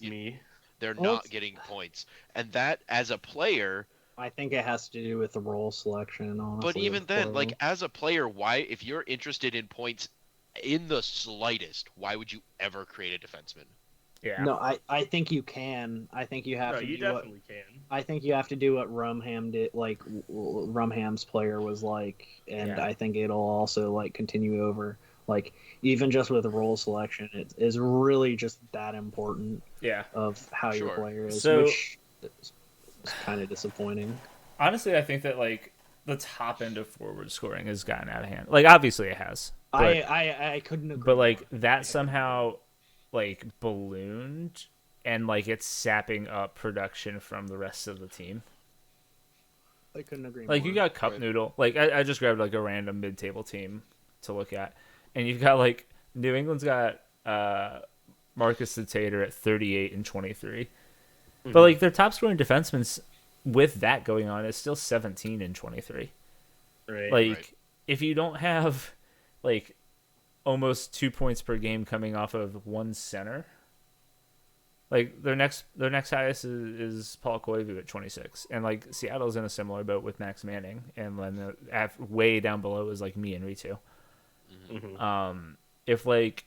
me. They're Well, not getting points, and that as a player. I think it has to do with the role selection, honestly. But even then, like as a player, why if you're interested in points in the slightest, why would you ever create a defenseman? Yeah. No, I think you can. I think you have No, to. you do definitely can. I think you have to do what Rumham did, like Rumham's player was like, and Yeah. I think it'll also like continue over. Like even just with role selection, it is really just that important Yeah. of how your Sure. player is, So- which is kind of disappointing. Honestly, I think that like the top end of forward scoring has gotten out of hand. Like obviously it has. But, I couldn't agree. but like more. that somehow like ballooned and like it's sapping up production from the rest of the team. I couldn't agree. Like more. you got Cup Right. Noodle. Like I just grabbed like a random mid-table team to look at, and you've got like New England's got Marcus the Tater at 38 and 23, but like their top scoring defenseman with that going on is still 17 and 23. Right. Like Right. if you don't have like almost 2 points per game coming off of one center, Like their next highest is Paul Koivu at 26, and like Seattle's in a similar boat with Max Manning, and then way down below is like me and Ritu. If like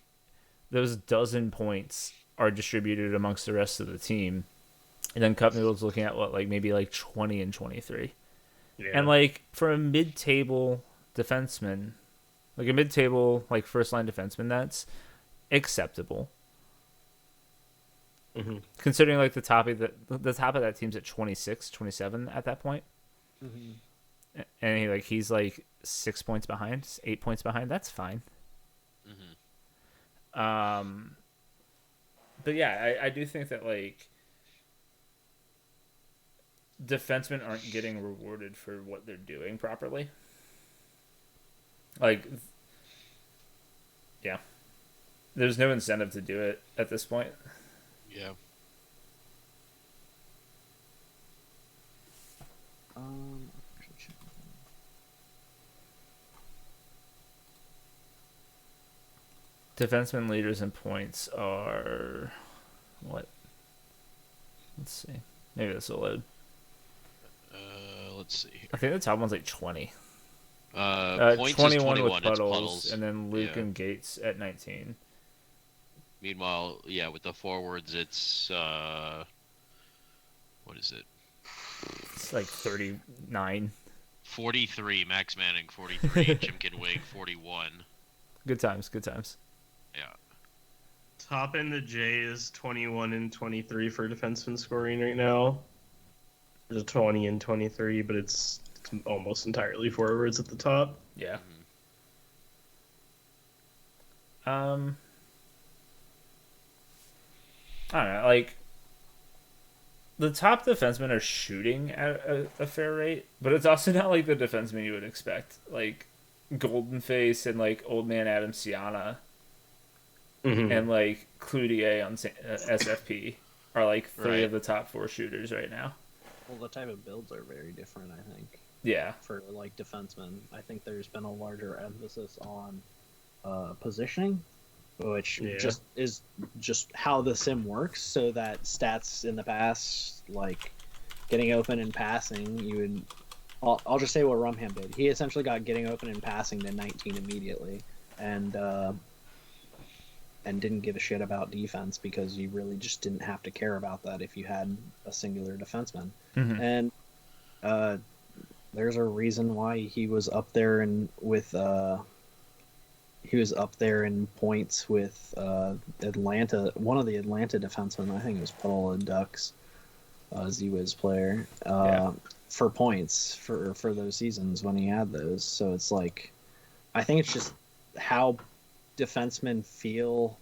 those dozen points are distributed amongst the rest of the team, and then Cup Noodle's looking at what, like maybe like 20 and 23, and like for a mid-table defenseman, like a mid-table like first line defenseman, that's acceptable. Considering like the top of that team's at 26, 27 at that point, and he's like 6 points behind, 8 points behind. That's fine. But yeah, I do think that like defensemen aren't getting rewarded for what they're doing properly. Like, yeah, there's no incentive to do it at this point. Yeah. Defenseman leaders in points are what? Let's see. Maybe this will load. Let's see here. I think the top one's like 20. Points 21 is 21. with It's Puddles, and then Luke Yeah. and Gates at 19. Meanwhile, yeah, with the forwards, it's what is it? It's like 39. 43. Max Manning, 43. Jim Kinwig, 41. Good times, good times. Yeah. Top in the J is 21 and 23 for defenseman scoring right now. There's a 20 and 23, but it's almost entirely forwards at the top. Yeah. I don't know, like the top defensemen are shooting at a fair rate, but it's also not like the defensemen you would expect. Like Golden Face and like Old Man Adam Siana and like Cloutier on SFP are like three of the top 4 shooters right now. Well, the type of builds are very different, I think. Yeah. For like defensemen, I think there's been a larger emphasis on positioning, which just is just how the sim works. So that stats in the past, like getting open and passing, you would. I'll just say what Rumham did. He essentially got getting open and passing to 19 immediately, and didn't give a shit about defense because you really just didn't have to care about that if you had a singular defenseman. And there's a reason why he was up there in points with Atlanta. One of the Atlanta defensemen, I think it was Paul Ducks, Z-Wiz player, for points for those seasons when he had those. So it's like, I think it's just how defensemen feel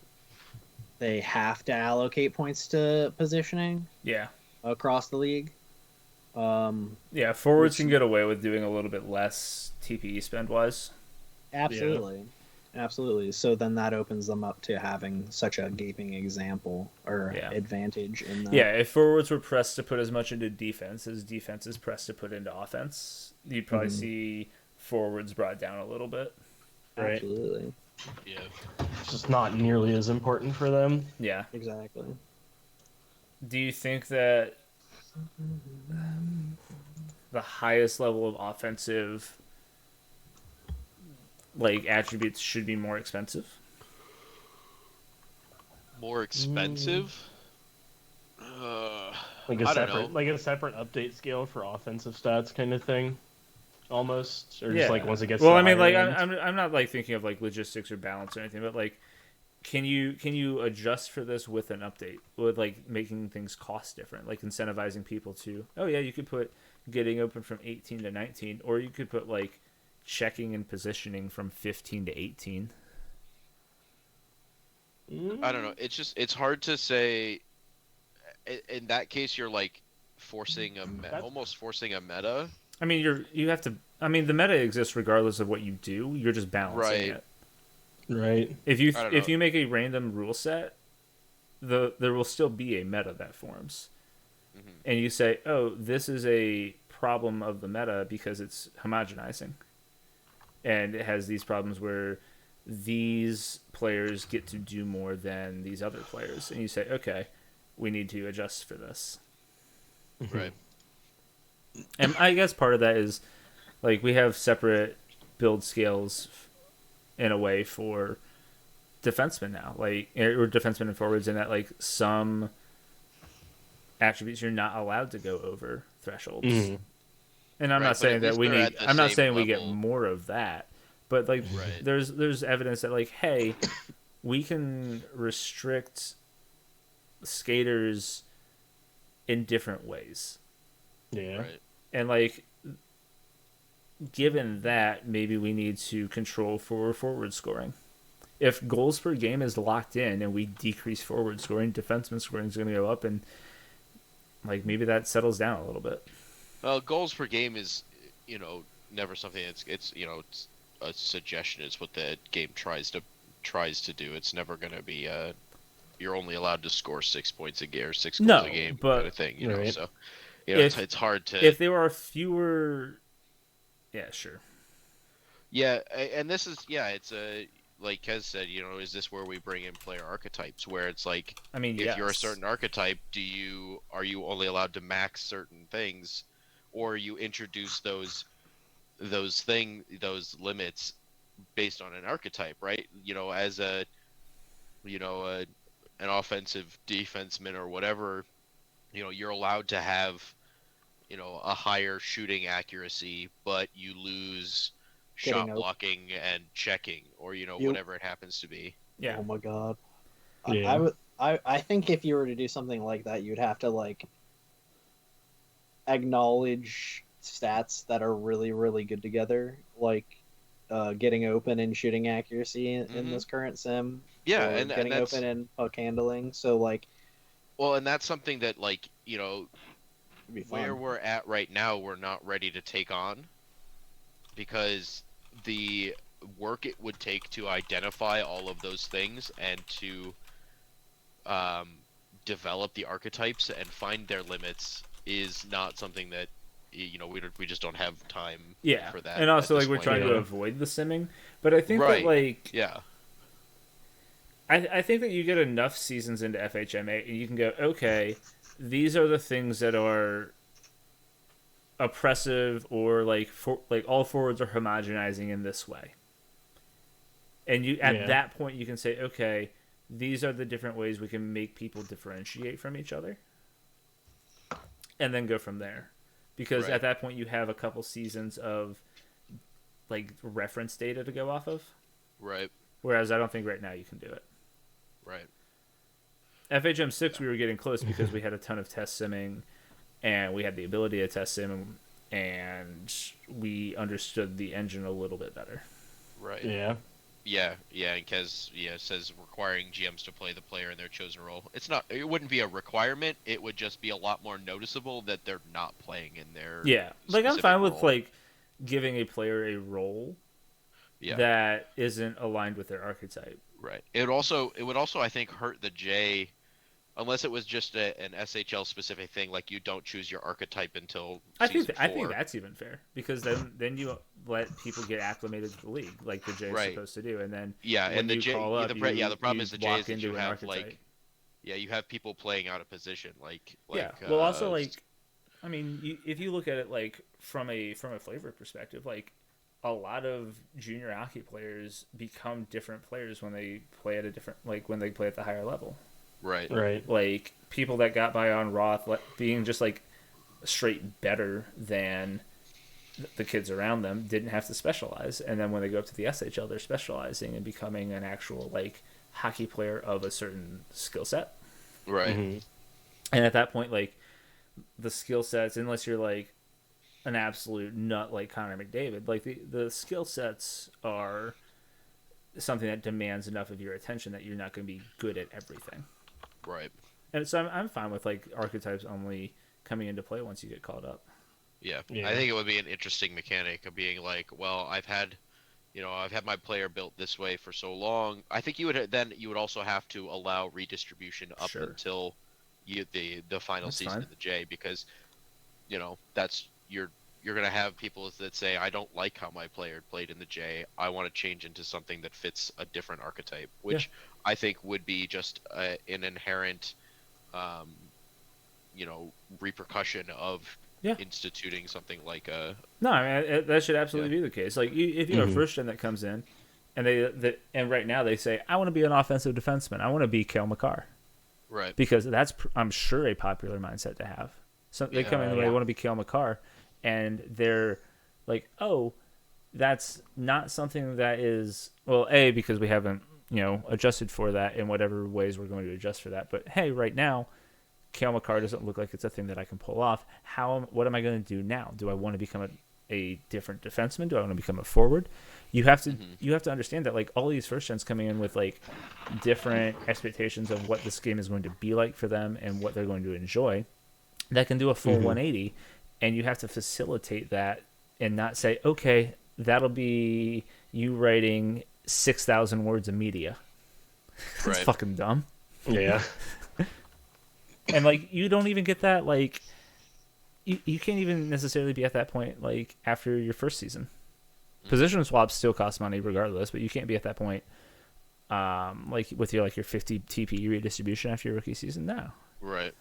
they have to allocate points to positioning. Yeah. Across the league. Yeah, forwards can get away with doing a little bit less TPE spend wise. Absolutely. Absolutely. So then that opens them up to having such a gaping example or advantage in that. Yeah, if forwards were pressed to put as much into defense as defense is pressed to put into offense, you'd probably see forwards brought down a little bit. Right. Absolutely. Yeah. It's just not nearly as important for them. Yeah. Exactly. Do you think that the highest level of offensive like attributes should be more expensive? More expensive? Like a I don't separate, know. like a separate update scale for offensive stats, kind of thing, almost, or just like once it gets. Well, to I mean, the like higher end. I'm not like thinking of like logistics or balance or anything, but like, can you adjust for this with an update, with like making things cost different, like incentivizing people to, oh yeah, you could put getting open from 18 to 19, or you could put like checking and positioning from 15 to 18. I don't know. It's hard to say. In that case, you're like forcing almost forcing a meta. I mean, you have to. I mean, the meta exists regardless of what you do. You're just balancing it. Right. If you make a random rule set, there will still be a meta that forms, and you say, oh, this is a problem of the meta because it's homogenizing, and it has these problems where these players get to do more than these other players, and you say, okay, we need to adjust for this. Right. And I guess part of that is like we have separate build scales in a way for defensemen now, like or defensemen and forwards, in that like some attributes you're not allowed to go over thresholds. Mm-hmm. And I'm Right, not but saying at that least we they're need. at the I'm not same saying we get level. more of that, but like Right. there's evidence that like, hey, we can restrict skaters in different ways, Yeah. Right. and like given that, maybe we need to control for forward scoring. If goals per game is locked in and we decrease forward scoring, defenseman scoring is going to go up, and like maybe that settles down a little bit. Well, goals per game is, never something it's it's a suggestion. It's what the game tries to do. It's never going to be you're only allowed to score 6 points a game or 6 goals No, a game but- kind of thing. Right. So If- it's hard to. If there are fewer, yeah, sure. Yeah, and this is it's a like Kez said. Is this where we bring in player archetypes, where it's like I mean, if you're a yes. certain archetype, are you only allowed to max certain things, or you introduce those limits based on an archetype, right? As an offensive defenseman or whatever, you're allowed to have a higher shooting accuracy, but you lose Getting shot out. blocking and checking, or whatever it happens to be. Yeah, Oh my god. Yeah. I think if you were to do something like that, you'd have to like acknowledge stats that are really, really good together, like getting open and shooting accuracy in Mhm. this current sim. Yeah, or and getting that's open and puck handling. So like, well, and that's something that it'd be fun. where we're at right now, we're not ready to take on, because the work it would take to identify all of those things and to develop the archetypes and find their limits is not something that we just don't have time yeah. for that. And also, at like this we're point. trying to Yeah. avoid the simming, but I think Right. that like Yeah, I think that you get enough seasons into FHMA and you can go, okay, these are the things that are oppressive, or like all forwards are homogenizing in this way. And you at Yeah. that point you can say, okay, these are the different ways we can make people differentiate from each other, and then go from there. Because Right. at that point you have a couple seasons of like reference data to go off of. right, Whereas I don't think right now you can do it. right. FHM 6 we were getting close because we had a ton of test simming, and we had the ability to test sim, and we understood the engine a little bit better. Right. Yeah. Yeah, and Kez says requiring GMs to play the player in their chosen role. It wouldn't be a requirement. It would just be a lot more noticeable that they're not playing in their Yeah, like I'm specific fine with role. like giving a player a role Yeah. that isn't aligned with their archetype. Right. It would also I think hurt the J, unless it was just an SHL specific thing, like you don't choose your archetype until I think season I think 4. that's even fair, because then you let people get acclimated to the league like the J is Right. supposed to do, and then Yeah, when and the you J call up, the problem you is the J walk is that into you an have archetype. you have people playing out of position like Yeah. Well, also like, I mean, if you look at it like from a flavor perspective, like a lot of junior hockey players become different players when they play at a different, like when they play at the higher level. right. Right. Like people that got by on Roth being just like straight better than the kids around them didn't have to specialize, and then when they go up to the SHL, they're specializing and becoming an actual like hockey player of a certain skill set. Right. Mhm. And at that point, like the skill sets, unless you're like an absolute nut like Connor McDavid, like the skill sets are something that demands enough of your attention that you're not going to be good at everything. Right. And so I'm fine with like archetypes only coming into play once you get called up. Yeah. Yeah. I think it would be an interesting mechanic of being like, well, I've had my player built this way for so long. I think you would also have to allow redistribution up Sure. until the final That's season fine. of the J, because that's you're gonna have people that say, I don't like how my player played in the J. I want to change into something that fits a different archetype, which I think would be just an inherent um, repercussion of Yeah. instituting something like a. No, I mean that should absolutely be the case. Like if you have a first gen that comes in, and and right now they say I want to be an offensive defenseman. I want to be Cale Makar. Right. Because that's I'm sure a popular mindset to have. So they come in and they want to be Cale Makar, and they're like, oh, that's not something that is because we haven't adjusted for that in whatever ways we're going to adjust for that. But hey, right now, Cale Makar doesn't look like it's a thing that I can pull off. What am I going to do now? Do I want to become a different defenseman? Do I want to become a forward? You have to understand that like all these first gens coming in with like different expectations of what this game is going to be like for them and what they're going to enjoy. That can do a full 180, and you have to facilitate that and not say, okay, that'll be you writing 6,000 words of media. That's fucking dumb. Yeah. And like you don't even get that like you can't even necessarily be at that point like after your first season. Position swaps still cost money regardless, but you can't be at that point like with your 50 TP redistribution after your rookie season. No. Right.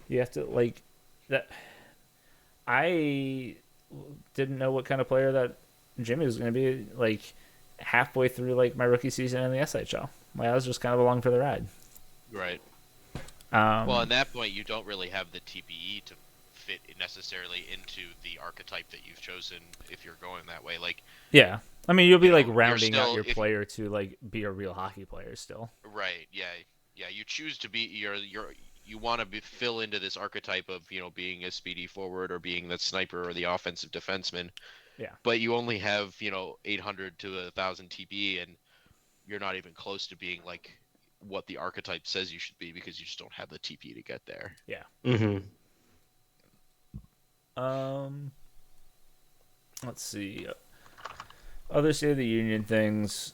You have to like that. I didn't know what kind of player that Jimmy was going to be like halfway through like my rookie season in the SHL. Like I was just kind of along for the ride. Right. Well, at that point, you don't really have the TPE to fit necessarily into the archetype that you've chosen if you're going that way. Like, yeah, I mean, you'll be like you're rounding still- out your if- player to like be a real hockey player still. right? Yeah, yeah. You choose to be you want to fill into this archetype of being a speedy forward or being the sniper or the offensive defenseman. Yeah. But you only have 800 to 1,000 TPE, and you're not even close to being like what the archetype says you should be because you just don't have the TP to get there. Yeah. Mm-hmm. Let's see. Other State of the Union things.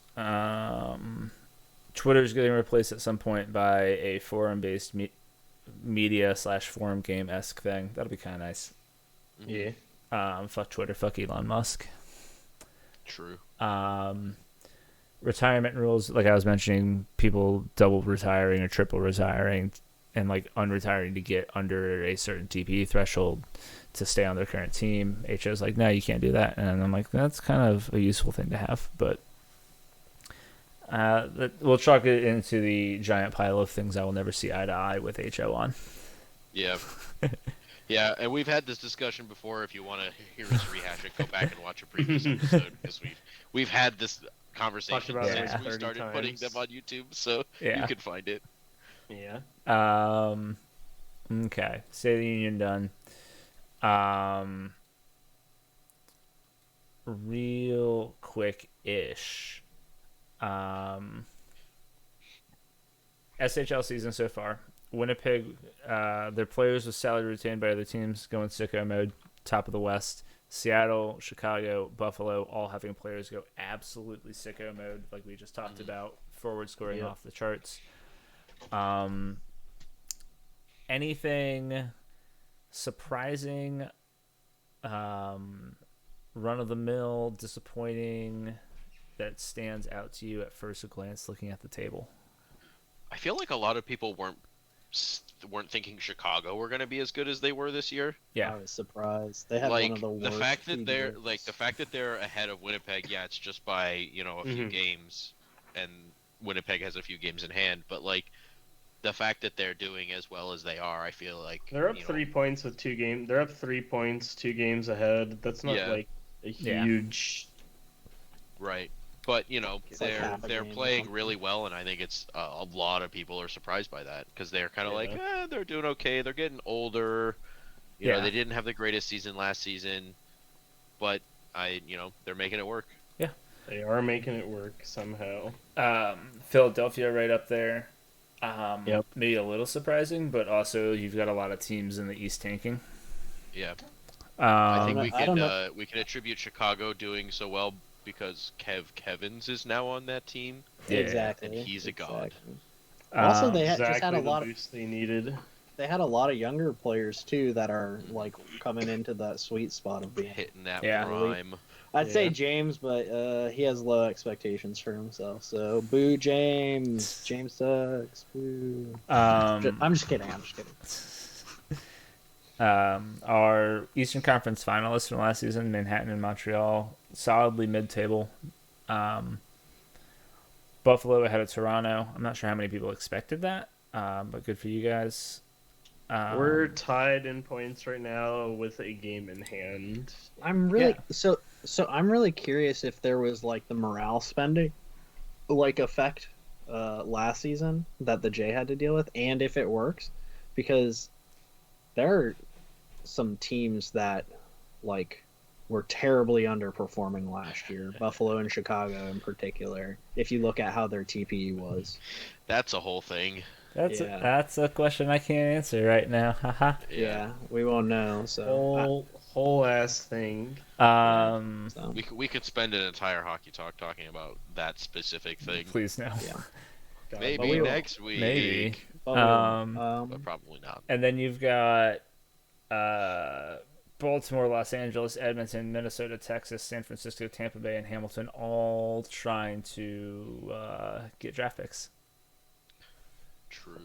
Twitter's getting replaced at some point by a forum-based media / forum game-esque thing. That'll be kind of nice. Yeah. Fuck Twitter. Fuck Elon Musk. True. Retirement rules, like I was mentioning, people double retiring or triple retiring and like unretiring to get under a certain TP threshold to stay on their current team. HO's like, no, you can't do that. And I'm like, that's kind of a useful thing to have. But we'll chalk it into the giant pile of things I will never see eye to eye with HO on. Yeah. Yeah, and we've had this discussion before. If you want to hear us rehash it, go back and watch a previous episode because we've had this conversation about it since like we 30 started putting times. them on YouTube, so Yeah. you can find it. Yeah. Okay. State of the Union done. Real quick-ish. SHL season so far. Winnipeg, their players with salary retained by other teams going sicko mode, top of the West. Seattle, Chicago, Buffalo, all having players go absolutely sicko mode, like we just talked about. Forward scoring off the charts. Anything surprising, run of the mill, disappointing that stands out to you at first glance looking at the table? I feel like a lot of people weren't thinking Chicago were going to be as good as they were this year. Yeah. I was surprised. They had Like one of the worst. the fact that they're defense. the fact that they're ahead of Winnipeg, yeah, it's just by a few games, and Winnipeg has a few games in hand. But like the fact that they're doing as well as they are, I feel like They're up 3 points with 2 games. They're up 3 points, 2 games ahead. That's not Yeah. like a Yeah. huge. Right. But It's like half a they're game or playing something. really well, and I think it's a lot of people are surprised by that because they're kind of like, Yeah. they're doing okay. They're getting older. Yeah. They didn't have the greatest season last season, but they're making it work. They are making it work somehow. Philadelphia right up there. Yep. Maybe a little surprising, but also you've got a lot of teams in the East tanking. Yeah. I think I don't know. we can attribute Chicago doing so well because Kevins is now on that team. Yeah. Exactly. And he's a god. Exactly. Also, they Exactly just had a the lot of boost they needed. they had a lot of younger players too that are like coming into that sweet spot of being. Hitting that Yeah. prime. I'd say Yeah. James, but he has low expectations for himself. So boo, James. James sucks. Boo. I'm just kidding. I'm just kidding. Our Eastern Conference finalists from last season, Manhattan and Montreal, solidly mid-table. Buffalo ahead of Toronto. I'm not sure how many people expected that, but good for you guys. We're tied in points right now with a game in hand. I'm really so I'm really curious if there was like the morale spending like effect last season that the J had to deal with, and if it works, because there are some teams that like were terribly underperforming last year, Buffalo and Chicago in particular, if you look at how their TPE was. That's a whole thing. That's a question I can't answer right now. Haha. Yeah, we won't know. So, Whole ass thing. so We could spend an entire hockey talk talking about that specific thing. Please no. yeah. God, Maybe but we will. next week. Maybe. But we won't. But probably not. And then you've got Baltimore, Los Angeles, Edmonton, Minnesota, Texas, San Francisco, Tampa Bay, and Hamilton all trying to get draft picks. True.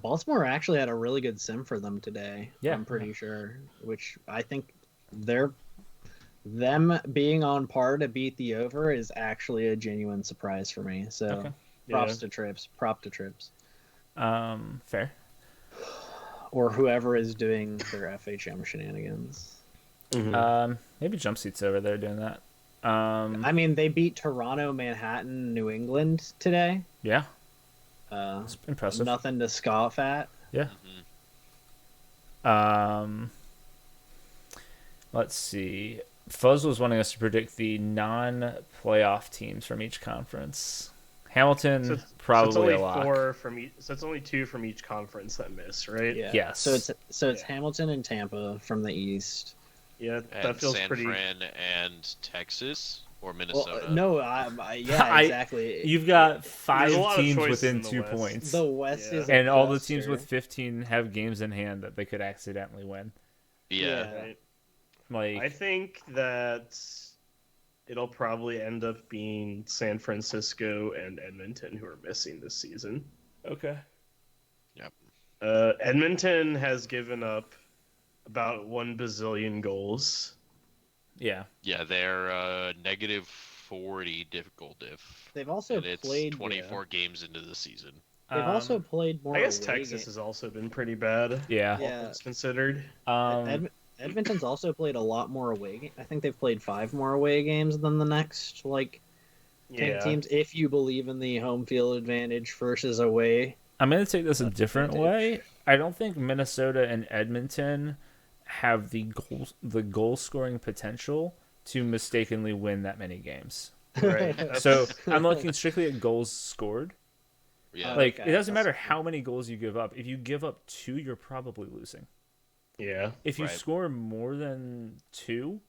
Baltimore actually had a really good sim for them today. Yeah. I'm pretty sure, which I think them being on par to beat the over is actually a genuine surprise for me. So Okay. props to Trips. Prop to Trips. Fair. Or whoever is doing their FHM shenanigans. Maybe Jumpsuit's over there doing that. I mean, they beat Toronto, Manhattan, New England today. Yeah, Uh, it's impressive. nothing to scoff at. Yeah. Let's see. Fuzz was wanting us to predict the non-playoff teams from each conference. Hamilton probably so it's only a lock. 4 from each. So it's only 2 from each conference that miss, right? Yeah. Yes. So it's Yeah. Hamilton and Tampa from the East. Yeah, And that feels San pretty. Fran and Texas or Well, Minnesota. no, yeah, exactly. You've got There's 5 a lot of teams choices within in the 2 West. points. The West Yeah. is And all the cluster. teams with 15 have games in hand that they could accidentally win. Yeah. Right. Like, I think that it'll probably end up being San Francisco and Edmonton who are missing this season. okay. Edmonton has given up about 1 bazillion goals. Yeah. Yeah, they're negative 40 goal diff. They've also And it's played 24 games into the season. They've also played more. I guess away Texas games. has also been pretty bad. Yeah. Yeah. All things considered. Edmonton's also played a lot more away. I think they've played 5 more away games than the next 10 Yeah. teams. If you believe in the home field advantage versus away. I'm going to take this a different advantage. way. I don't think Minnesota and Edmonton have the goal scoring potential to mistakenly win that many games. Right. So I'm looking strictly at goals scored. Yeah. Like, Okay, it doesn't matter that's- how many goals you give up. If you give up 2, you're probably losing. Yeah. If you Right. score more than 2,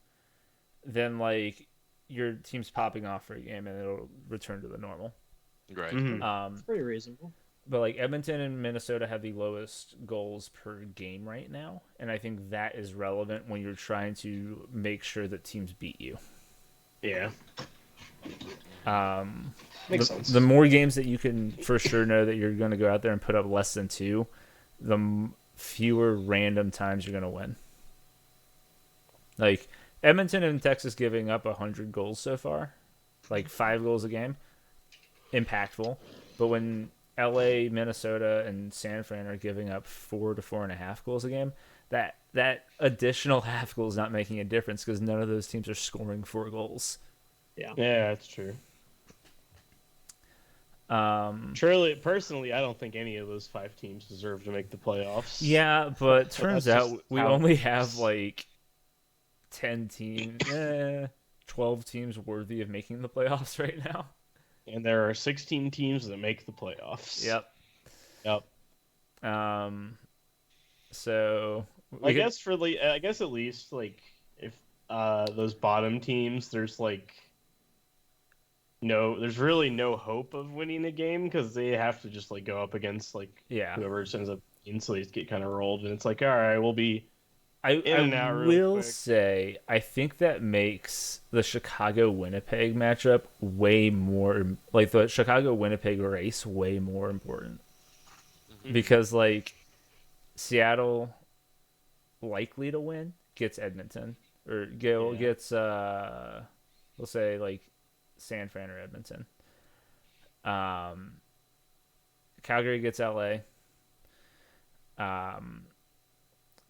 then like your team's popping off for a game and it'll return to the normal. Right. Mhm. It's pretty reasonable. But like Edmonton and Minnesota have the lowest goals per game right now, and I think that is relevant when you're trying to make sure that teams beat you. Yeah. Um, Makes the, sense. the more games that you can for sure know that you're going to go out there and put up less than 2, the fewer random times you're going to win. Like Edmonton and Texas giving up 100 goals so far, like 5 goals a game, impactful. But when LA, Minnesota, and San Fran are giving up 4 to 4.5 goals a game, that additional half goal is not making a difference because none of those teams are scoring 4 goals. Yeah, that's true. Um, Surely, personally, I don't think any of those 5 teams deserve to make the playoffs. Yeah, but turns that's out just we how it only is. have like 10 teams, 12 teams worthy of making the playoffs right now. And there are 16 teams that make the playoffs. Yep. So I guess at least like if those bottom teams, there's really no hope of winning a game because they have to just like go up against like yeah, whoever ends up in, so they just get kind of rolled, and it's like, all right, we'll be I and out real will quick. say I think that makes the Chicago Winnipeg matchup way more like the Chicago Winnipeg race way more important because like Seattle likely to win gets Edmonton or gets we'll say like San Fran or Edmonton. Calgary gets LA.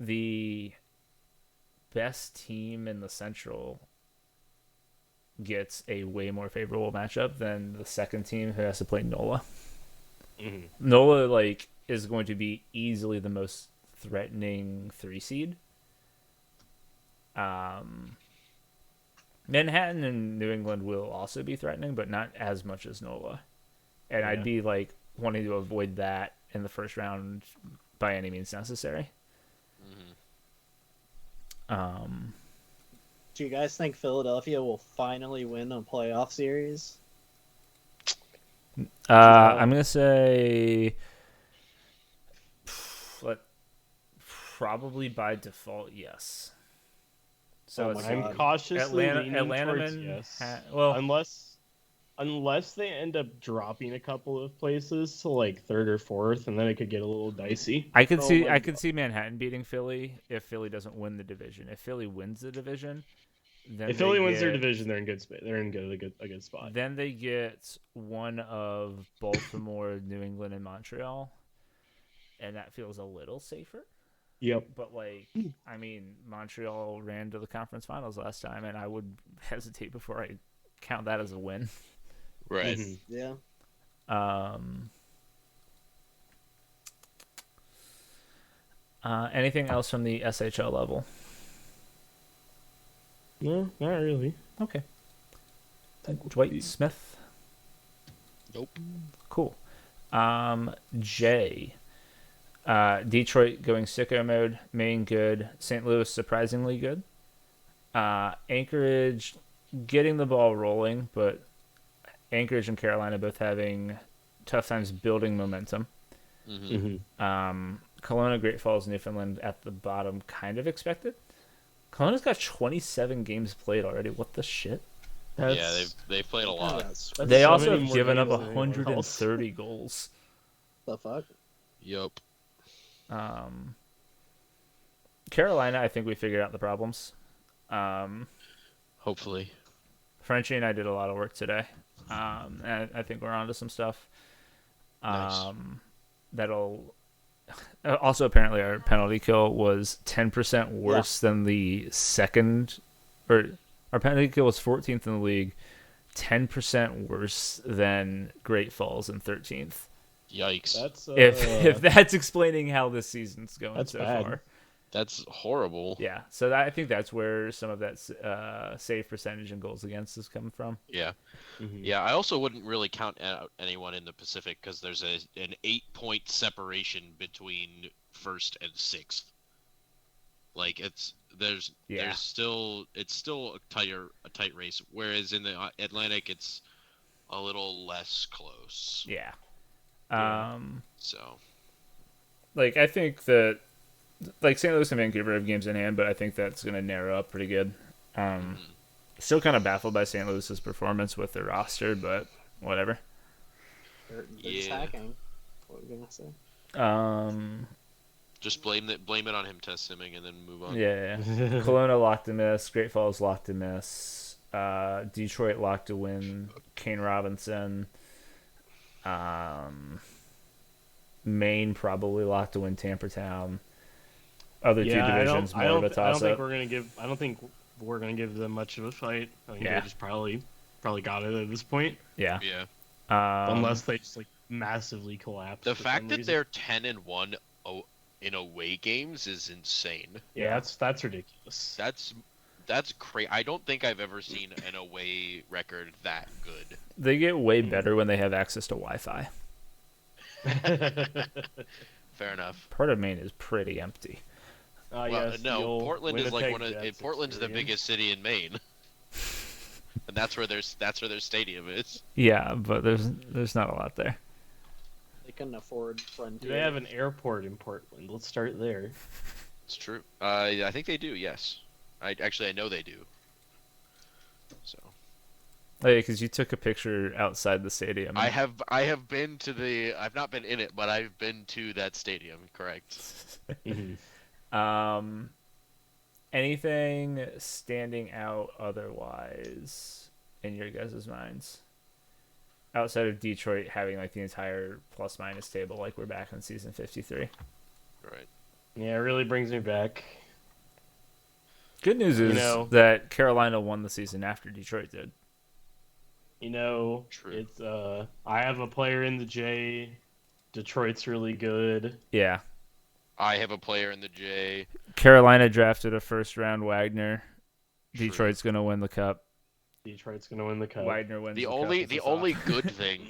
The best team in the Central gets a way more favorable matchup than the second team who has to play NOLA. Mhm. NOLA like is going to be easily the most threatening 3 seed. Manhattan and New England will also be threatening, but not as much as NOLA. And I'd be like wanting to avoid that in the first round by any means necessary. Do you guys think Philadelphia will finally win a playoff series? I'm gonna say, probably by default, yes. So Oh my it's God. I'm cautiously leaning Atlanta towards men yes. well, Unless they end up dropping a couple of places to like third or fourth, and then it could get a little dicey. I could see my I could see Manhattan beating Philly if Philly doesn't win the division. If Philly wins the division, then If Philly they wins their get- division, they're in good space. They're in a good spot. Then they get one of Baltimore, New England, and Montreal, and that feels a little safer. Yep. But like, I mean, Montreal ran to the conference finals last time, and I would hesitate before I count that as a win. Right. Mhm. Yeah. Anything else from the SHL level? No, not really. Okay. Dwight Smith. Nope. Cool. Jay. Detroit going sicko mode. Maine good. St. Louis surprisingly good. Anchorage getting the ball rolling, but Anchorage and Carolina both having tough times building momentum. Mm-hmm. Kelowna, Great Falls, Newfoundland at the bottom, kind of expected. Kelowna's got 27 games played already. What the shit? Yeah, they've played a lot. That's They so also many have more given up games than anyone 130 goals. the fuck. Yup. Carolina, I think we figured out the problems. Hopefully. Frenchie and I did a lot of work today. And I think we're onto some stuff. Nice. That'll also apparently our penalty kill was 10% worse than the second, or our penalty kill was 14th in the league, 10% worse than Great Falls in 13th. Yikes. That's If that's explaining how this season's going That's so bad. far. That's horrible. Yeah, so I think that's where some of that save percentage and goals against is coming from. Yeah. Mhm. Yeah, I also wouldn't really count out anyone in the Pacific because there's an 8-point separation between first and sixth. Like there's still a tight race, whereas in the Atlantic it's a little less close. Yeah. So Like I think that like St. Louis and Vancouver have games in hand, but I think that's going to narrow up pretty good. Still kind of baffled by St. Louis's performance with their roster, but whatever. They're Yeah. attacking. What were you gonna say? just blame it on him test simming and then move on. Yeah. Kelowna locked to miss. Great Falls locked to miss. Detroit locked to win. Kane Robinson. Maine probably locked to win Tampa Town. Other two divisions more of a toss I don't think up. we're gonna give. I don't think we're gonna give them much of a fight. I think Yeah. they just probably got it at this point, Yeah. Yeah. unless they just like massively collapse. The for fact some that reason. they're 10-1 in away games is insane. yeah, that's ridiculous. That's crazy. I don't think I've ever seen an away record that good. They get way better when they have access to Wi-Fi. Fair enough. Part of Maine is pretty empty. Well, yes, the no, old Portland is like Winnipeg Jets Portland's the experience. biggest city in Maine, and that's where their stadium is. Yeah, but there's not a lot there. They couldn't afford Frontier. They have an airport in Portland. Let's start there. It's true. I think they do. Yes. I know they do. So Because you took a picture outside the stadium. I have been to the. I've not been in it, but I've been to that stadium. Correct. Anything standing out otherwise in your guys' minds? Outside of Detroit having like the entire plus minus table, like we're back in season 53. Right. Yeah, it really brings me back. Good news is that Carolina won the season after Detroit did. True. It's I have a player in the J. Detroit's really good. Yeah. I have a player in the J. Carolina drafted a first round Wagner. True. Detroit's gonna win the cup. Detroit's gonna win the cup. Wagner wins The only good thing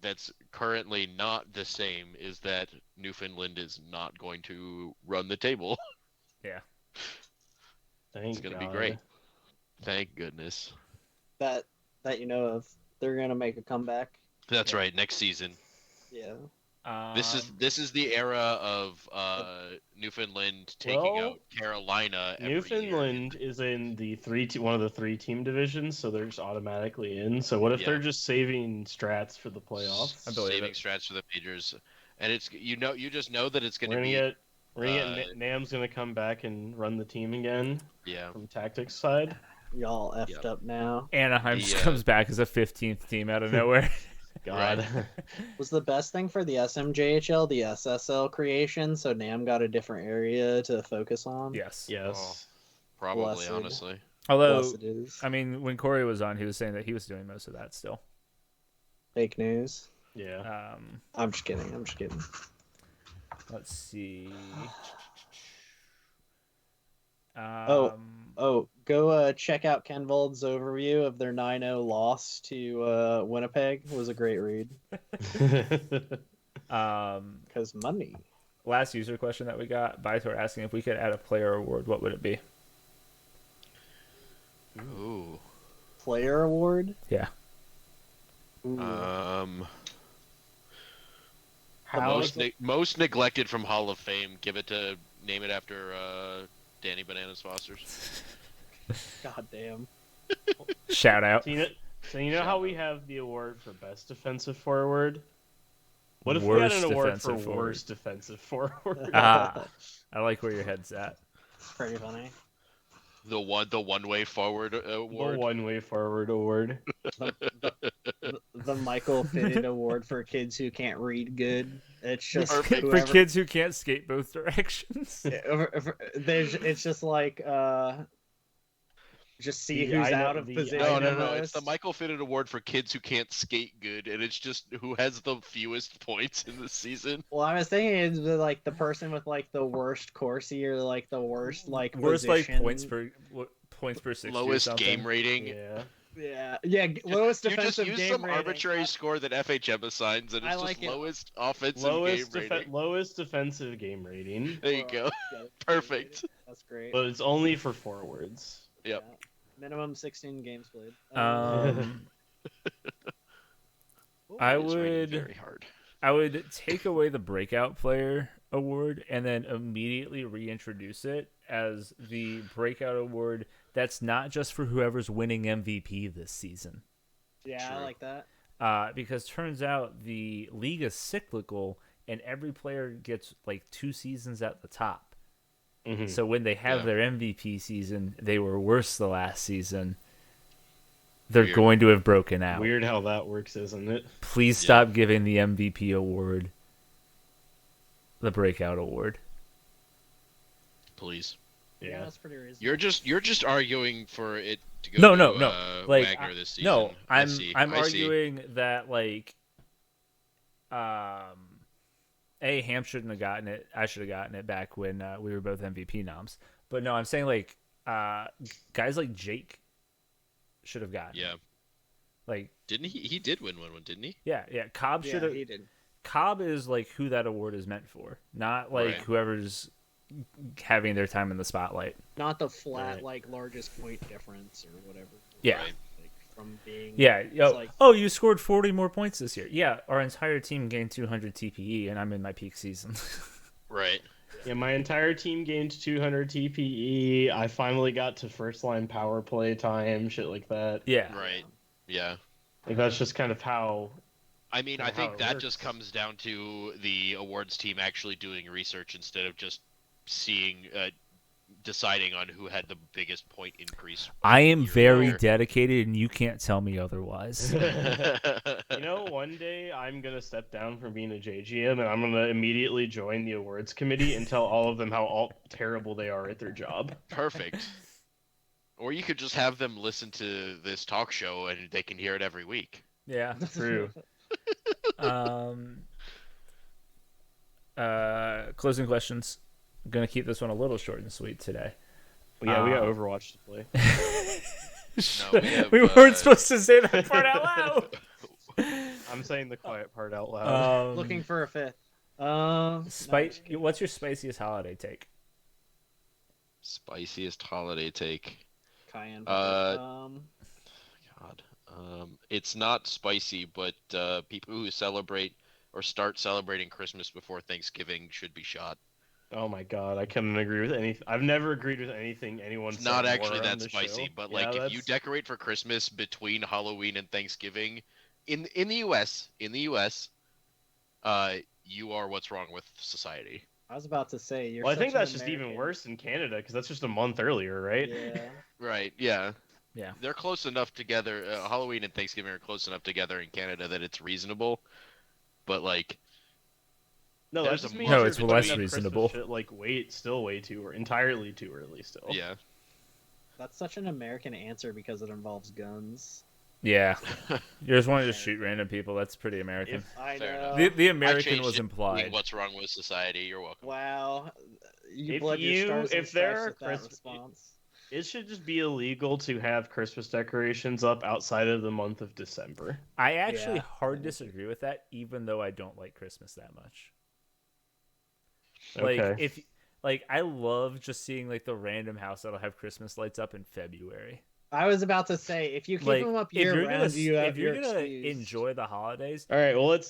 that's currently not the same is that Newfoundland is not going to run the table. Yeah. Thank It's gonna God. be great. Thank goodness. That you know of. They're gonna make a comeback. That's right. Next season. Yeah. This is the era of Newfoundland taking out Carolina. Every Newfoundland is in the one of the 3-team divisions, so they're just automatically in. So what if they're just saving strats for the playoffs? I believe saving it. strats for the majors, and it's you just know that it's going to We're gonna get Nam's gonna come back and run the team again. Yeah. From tactics side. Y'all effed up now. Anaheim just comes back as a 15th team out of nowhere. God. Right. Was the best thing for the SMJHL the SSL creation, so Nam got a different area to focus on? Yes. Yes. Probably, Blessed. honestly. Although, Blessed it is. I mean, when Corey was on, he was saying that he was doing most of that still. Fake news. Yeah. I'm just kidding. Let's see. Go check out Ken Vold's overview of their 9-0 loss to Winnipeg. It was a great read. Because money. Last user question that we got, Vitor asking if we could add a player award, what would it be? Ooh. Player award? Yeah. Ooh. Most neglected from Hall of Fame. Name it after Danny Bananas Foster's. God damn. Shout out. So you know how we have the award for best defensive forward? What if we Worst had an award for defensive forward. worst defensive forward? I like where your head's at. Pretty funny. The one-way forward award. The one-way forward award. The Michael Fitted award for kids who can't read good. It's just For kids who can't skate both directions. It's just like just see who's out of position. No. It's the Michael Fitted award for kids who can't skate good, and it's just who has the fewest points in the season. Well, I was thinking it's like the person with like the worst Corsi or like the worst like worst position. like points per 60 lowest game rating. Yeah. Lowest You just defensive use game some rating. arbitrary score that FHM assigns, and it's just lowest offensive game rating. Lowest defensive game rating. There you go. Perfect. That's great. But it's only for forwards. Yep. Yeah. Minimum 16 games played. I It's raining would very hard. I would take away the breakout player award and then immediately reintroduce it as the breakout award that's not just for whoever's winning MVP this season. Yeah, True. I like that. Because turns out the league is cyclical and every player gets like 2 seasons at the top. Mm-hmm. So when they have their MVP season, they were worse the last season. They're Weird. going to have broken out. Weird how that works, isn't it? Please stop giving the MVP award the breakout award. Please. Yeah, that's pretty reasonable. You're just arguing for it to go No. to Like Wagner this season. no, I'm I arguing that like Ham shouldn't have gotten it. I should have gotten it back when we were both MVP noms. But no, I'm saying like guys like Jake should have gotten. Yeah. It. Like Didn't he? He did win one, didn't he? yeah. Cobb should have. he did. Cobb is like who that award is meant for, not like Right. whoever's having their time in the spotlight. Not the flat Right. like largest point difference or whatever. Yeah. Right. Like from being Oh, you scored 40 more points this year. Yeah, our entire team gained 200 TPE, and I'm in my peak season. Right. Yeah, my entire team gained 200 TPE. I finally got to first line power play time, shit like that. Yeah. Right. Yeah. Like that's just kind of how. I mean, I Kinda how think it that works. just comes down to the awards team actually doing research instead of just seeing, deciding on who had the biggest point increase. I am year to very year. dedicated, and you can't tell me otherwise. You know, one day I'm gonna step down from being a JGM and I'm gonna immediately join the awards committee and tell all of them how all terrible they are at their job. Perfect. Or you could just have them listen to this talk show and they can hear it every week. Yeah. True. Closing questions. I'm gonna keep this one a little short and sweet today. But yeah, we got Overwatch to play. No, we have, We weren't supposed to say that part out loud. I'm saying the quiet part out loud. Looking for a fifth. What's your spiciest holiday take? Spiciest holiday take. Cayenne. God. It's not spicy, but people who celebrate or start celebrating Christmas before Thanksgiving should be shot. Oh my god, I couldn't agree with anything. I've never agreed with anything anyone It's said. not more actually on that the spicy, show. but Yeah, like if you that's- decorate for Christmas between Halloween and Thanksgiving, in the U.S., you are what's wrong with society. I was about to say you're. Well, I think such an that's just even American. worse in Canada because that's just a month earlier, right? Yeah. Right? Yeah. Yeah. They're close enough together. Halloween and Thanksgiving are close enough together in Canada that it's reasonable. But like, No, that There's just a means month you're it's putting less up Christmas reasonable. Shit, like, still way too, entirely too early. Still. yeah. That's such an American answer because it involves guns. Yeah. You just wanted to shoot random people. That's pretty American. If- I Fair know. enough. The I American changed was it. implied. What's wrong with society? You're welcome. Wow. You If bled your you- stars and if there stripes are with that Christmas- response. It should just be illegal to have Christmas decorations up outside of the month of December. I actually Yeah. hard disagree with that, even though I don't like Christmas that much. Okay. Like if I love just seeing like the random house that'll have Christmas lights up in February. I was about to say if you keep Like them up if year you're round, you have if you're your gonna excuse. enjoy the holidays, All right. Well, let's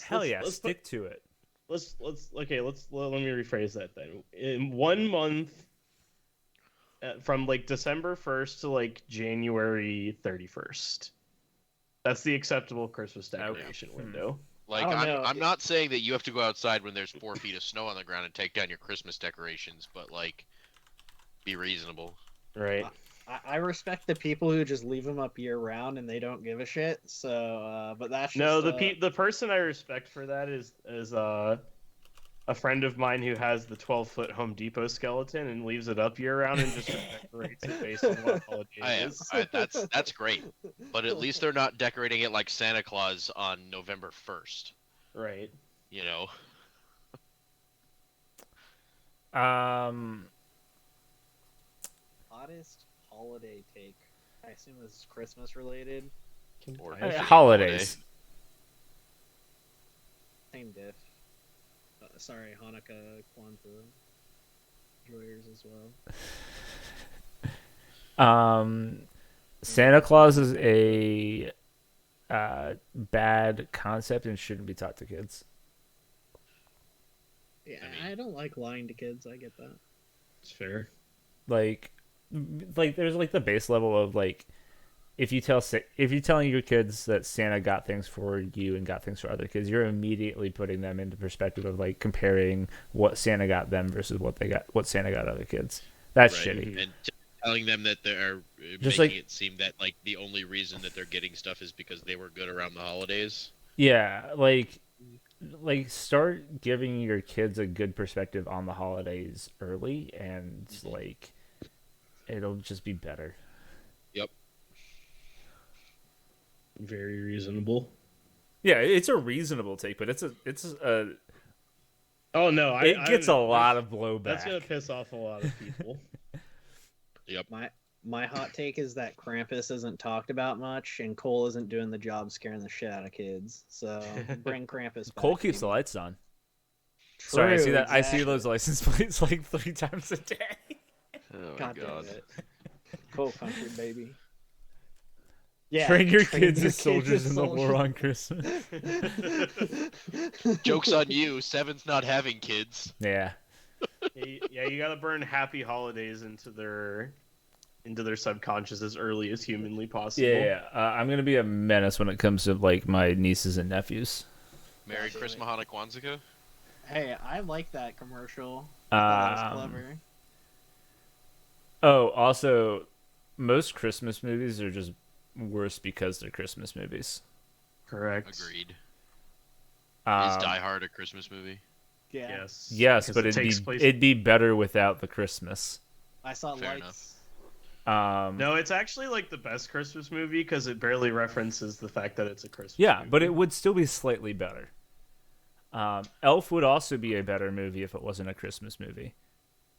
stick to it. let me rephrase that then. In 1 month, from like December 1st to like January 31st, that's the acceptable Christmas decoration window. Like, I don't know. I'm not saying that you have to go outside when there's 4 feet of snow on the ground and take down your Christmas decorations, but like, be reasonable. Right. I respect the people who just leave them up year round and they don't give a shit. So, but that's just, No, the person I respect for that is a friend of mine who has the 12-foot Home Depot skeleton and leaves it up year round and just decorates it based on what holiday it is. That's great, but at least they're not decorating it like Santa Claus on November 1st. Right. You know, hottest holiday take. I assume this is Christmas related. or I- Holidays. Same diff. Sorry, Hanukkah, Kwanzaa, enjoyers as well. Santa Claus is a bad concept and shouldn't be taught to kids. Yeah, I mean- I don't like lying to kids. I get that. It's fair. Like there's like the base level of like if you're telling your kids that Santa got things for you and got things for other kids, you're immediately putting them into perspective of like comparing what Santa got them versus what Santa got other kids. That's right? shitty. And telling them that they're Just making like- it seem that like the only reason that they're getting stuff is because they were good around the holidays. Yeah, like start giving your kids a good perspective on the holidays early, and like it'll just be better. Yep. Very reasonable. Yeah, it's a reasonable take, but it Oh no, gets a lot of That's gonna blowback. piss off a lot of people. My hot take is that Krampus isn't talked about much, and Cole isn't doing the job scaring the shit out of kids. So bring Krampus back. Cole keeps the baby. lights on. Sorry, I see True, that. I see exactly. those license plates like 3 times a day. Oh my God god. damn it. Cole country baby. Yeah, Train your train kids your as soldiers as in the war soldiers. on Christmas. Joke's on you. Seven's not having kids. Yeah. Yeah, you gotta burn happy holidays into their subconscious as early as humanly possible. Yeah. I'm gonna be a menace when it comes to like my nieces and nephews. Merry That's Christmas, Kwanzaa. Hey, I like that commercial. I thought that was Um, clever. Oh, also, most Christmas movies are just worse because they're Christmas movies. Correct. Agreed. Um, Is Die Hard a Christmas movie? Yeah. Yes. Yes, because but it takes place. it'd be better without the Christmas. I saw Fair lights. No, it's actually like the best Christmas movie because it barely references the fact that it's a Christmas. Yeah, movie. but it would still be slightly better. Elf would also be a better movie if it wasn't a Christmas movie.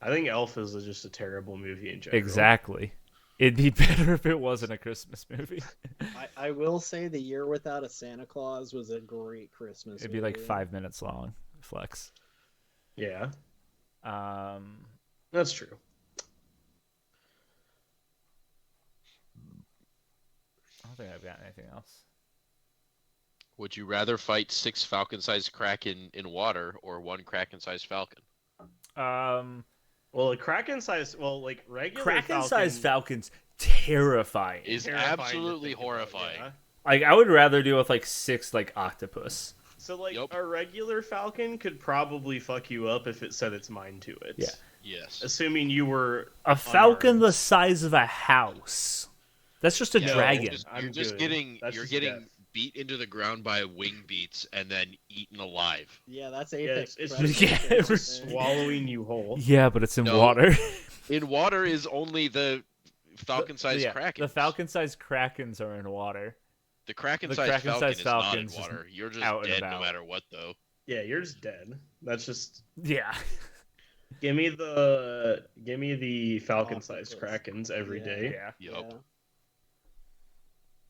I think Elf is just a terrible movie in general. Exactly. It'd be better if it wasn't a Christmas movie. I will say The Year Without a Santa Claus was a great Christmas It'd be like movie. 5 minutes long. Flex. Yeah, Um, that's true. I don't think I've got anything else. Would you rather fight 6 falcon-sized kraken in water or 1 kraken-sized falcon? Well, a Kraken-sized, like regular Kraken-sized falcons terrifying. Is terrifying to absolutely think about, horrifying. yeah. Like I would rather deal with like 6 like octopus. So like Yup. a regular falcon could probably fuck you up if it set its mind to it. Yeah. Yes. Assuming you were A falcon unarmed. the size of a house. That's just a Yeah, dragon. I'm You're just good. getting That's you're just getting death. beat into the ground by wing beats and then eaten alive. Yeah, that's Yeah, Apex. it's Predator just- shit yeah, right it's there. swallowing you whole. Yeah, but it's in No. water. In water is only the falcon-sized kraken. The falcon-sized krakens are in water. The kraken-sized the falcon kraken-sized is not in falcon's just water. You're just out and dead no about. matter what, though. Yeah, you're just dead. That's just Yeah. give me the falcon-sized Octopus. krakens every Yeah. day. Yeah. Yup. Yeah.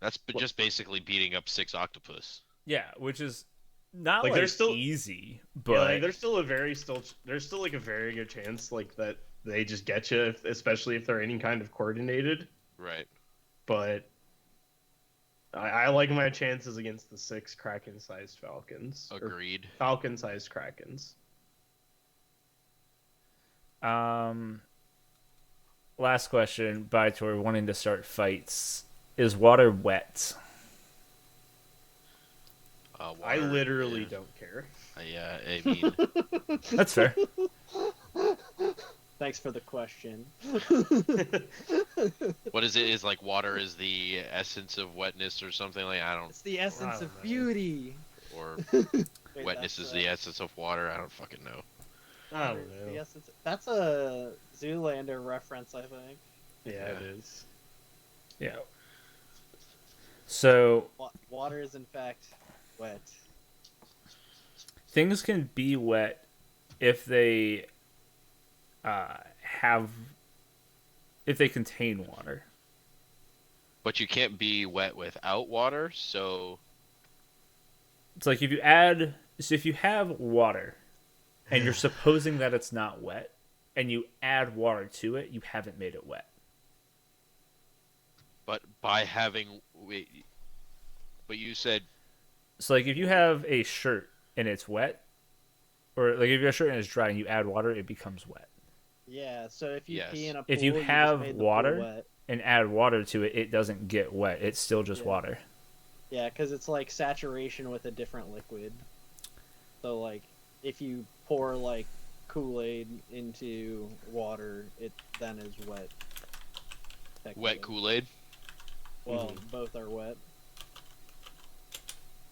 That's just basically beating up 6 octopus. Yeah, which is not Like, like, there's still- easy, Yeah, but like, there's still like a very good chance like that they just get you, especially if they're any kind of coordinated. Right. But I like my chances against the 6 kraken-sized falcons. Or Agreed. falcon-sized krakens. Last question, Bytor wanting to start fights. Is water wet? I Water, literally yeah. don't care. Yeah, I mean, That's fair. Thanks for the question. what is it? Is like water is the essence of wetness or something like I don't, It's the essence don't of know. beauty. or Wait, wetness that's, is the essence of water. I don't fucking know. I don't know. the essence. That's a Zoolander reference, I think. Yeah, it is. Yeah. So Water is in fact wet. things can be wet if they if they contain water. But you can't be wet without water, so It's like if you have water and you're supposing that it's not wet and you add water to it, you haven't made it wet. but by having wait, but you said So like if you have a shirt and it's wet, or like if you have a shirt and it's dry and you add water, it becomes wet. Yeah, so if you Yes. pee in a pool, If you just have made the pool water- wet. And add water to it, it doesn't get wet. It's still just Yeah. water. Yeah, because it's like saturation with a different liquid. So like, if you pour like Kool-Aid into water, it then is wet. wet technically. Kool-Aid. Well, both are wet.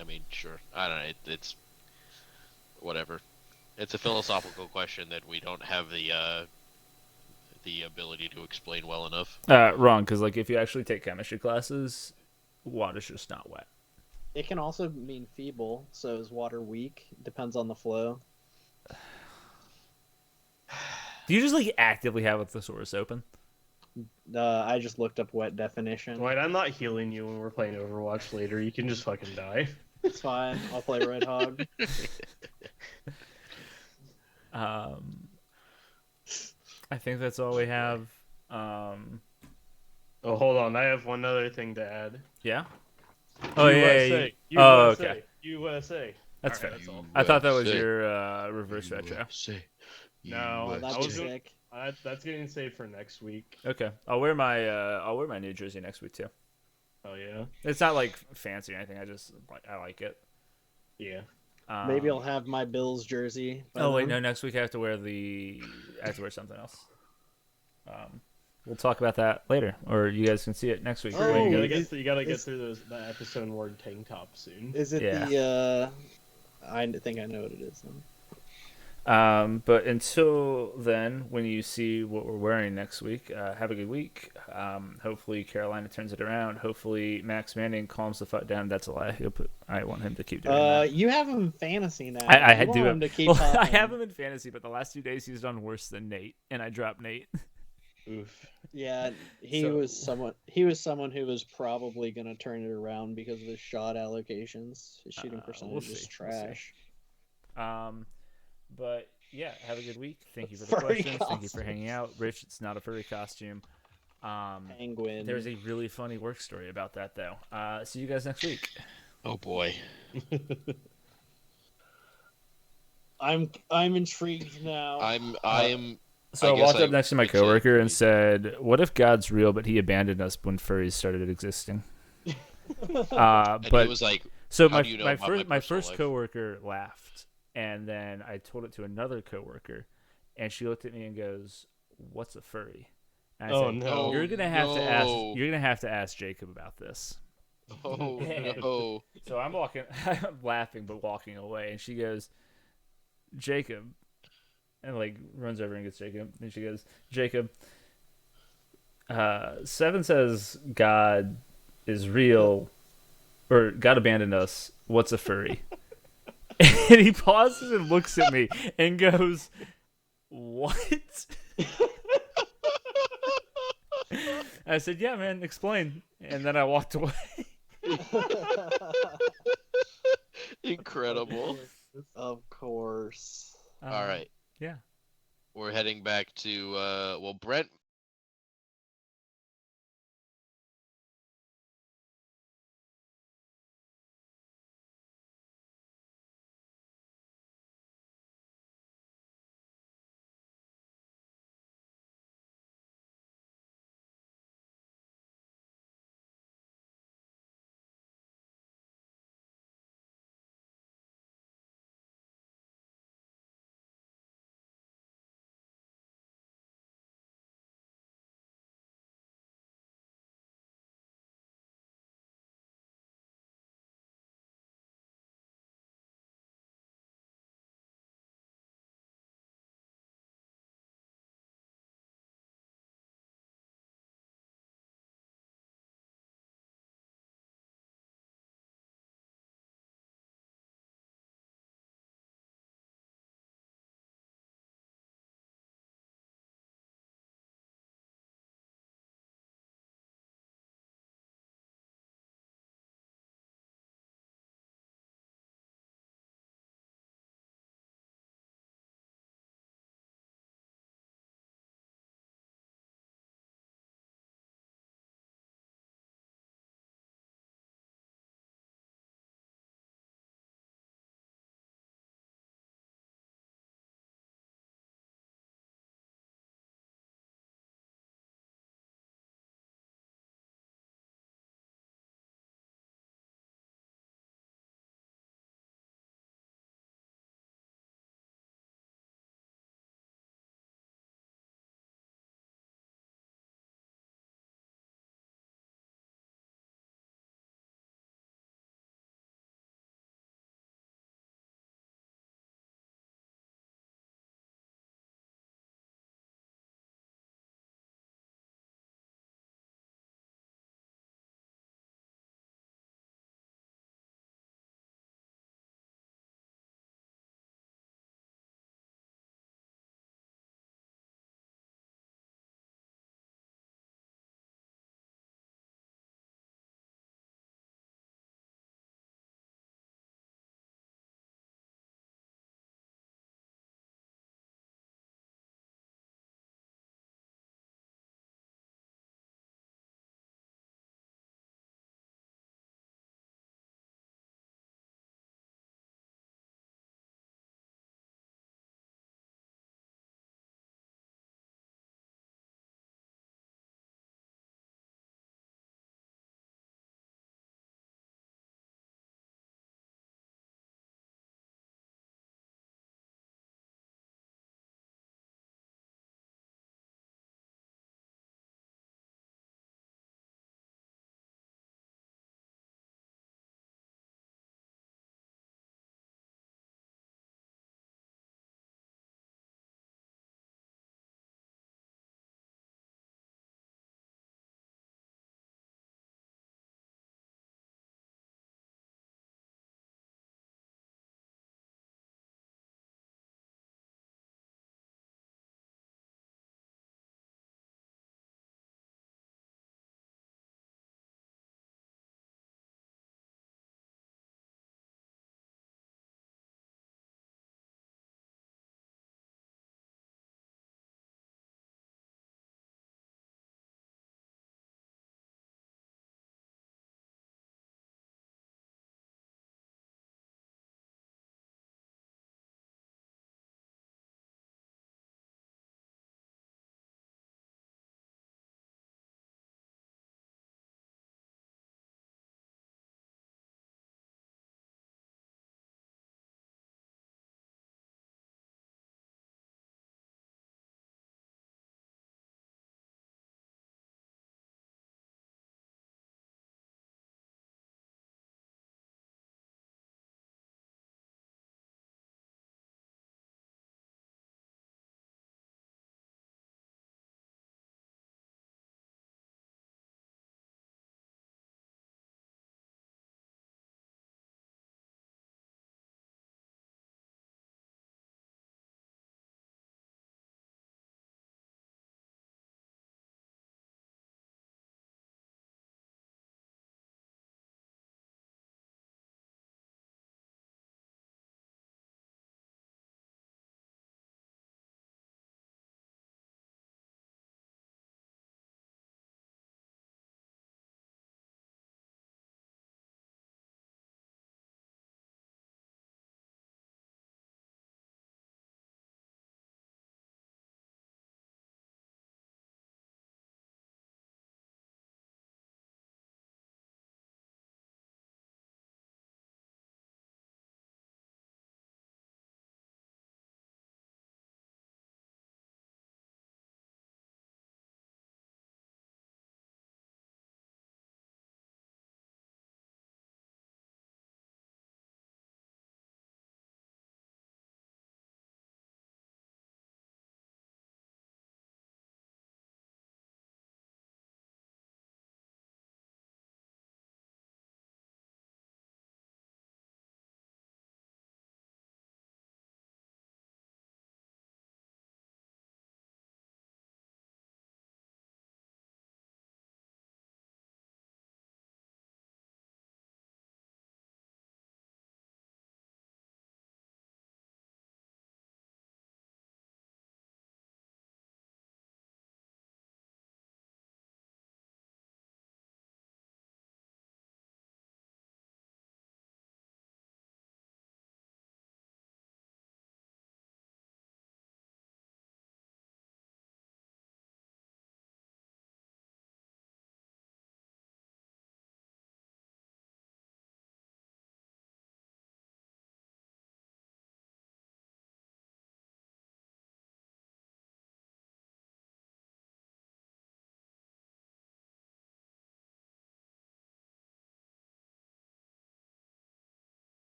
I mean, sure. I don't know. It's whatever. It's a philosophical question that we don't have the ability to explain well enough. Wrong, because like if you actually take chemistry classes, water's just not wet. It can also mean feeble. So is water weak? Depends on the flow. Do you just like actively have a thesaurus open? I just looked up wet definition. Dwight, I'm not healing you when we're playing Overwatch later. You can just fucking die. It's fine. I'll play Red Hog. I think that's all we have. Oh, hold on. I have one other thing to add. Yeah. Oh yeah. USA. Oh, USA. okay. USA. That's Alright, fair. that's all. I thought that was USA. your reverse retro. USA. No, Oh, that'd I be was gonna- sick. That's getting saved for next week. Okay, I'll wear my new jersey next week too. Oh yeah, It's not like fancy or anything. I like it. yeah. Maybe I'll have my Bills jersey. by Oh wait, then. no. Next week I have to wear something else. We'll talk about that later, or you guys can see it next week. Oh, you gotta is- get is- through that episode and word tank top soon. Is it Yeah. the? I think I know what it is. Then. But until then, when you see what we're wearing next week, have a good week. Hopefully Carolina turns it around. Hopefully Max Manning calms the fuck down. That's a lie. I want him to keep doing that. You have him in fantasy now. I You want do him to keep well, I popping. have him in fantasy, but the last 2 days he's done worse than Nate, and I dropped Nate. Oof. Yeah, he So- was someone who was probably going to turn it around because of his shot allocations. His shooting percentage we'll is see, we'll see. trash. But yeah, have a good week. Thank you for the Furry questions. Thank you for costumes. hanging out. Rich, it's not a furry costume. Penguin. There's a really funny work story about that though. See you guys next week. Oh boy. I'm intrigued now. I am. So I guess walked up next to my picture it coworker and pretty- said, "What if God's real, but He abandoned us when furries started existing?" And But he was like, so "How do you know my about first my personal first life?" coworker laughed, and then I told it to another coworker, and she looked at me and goes, "What's a furry?" And I Oh, said, no. "You're gonna have to ask. No. You're gonna have to ask Jacob about this." "Oh no." So I'm I'm laughing but walking away, and she goes, "Jacob," and like runs over and gets Jacob, and she goes, "Jacob, 7 says God is real, or God abandoned us. What's a furry?" And he pauses and looks at me and goes, "What?" I said, "Yeah, man, explain." And then I walked away. Incredible. Of course. All right. Yeah. We're heading back to well, Brent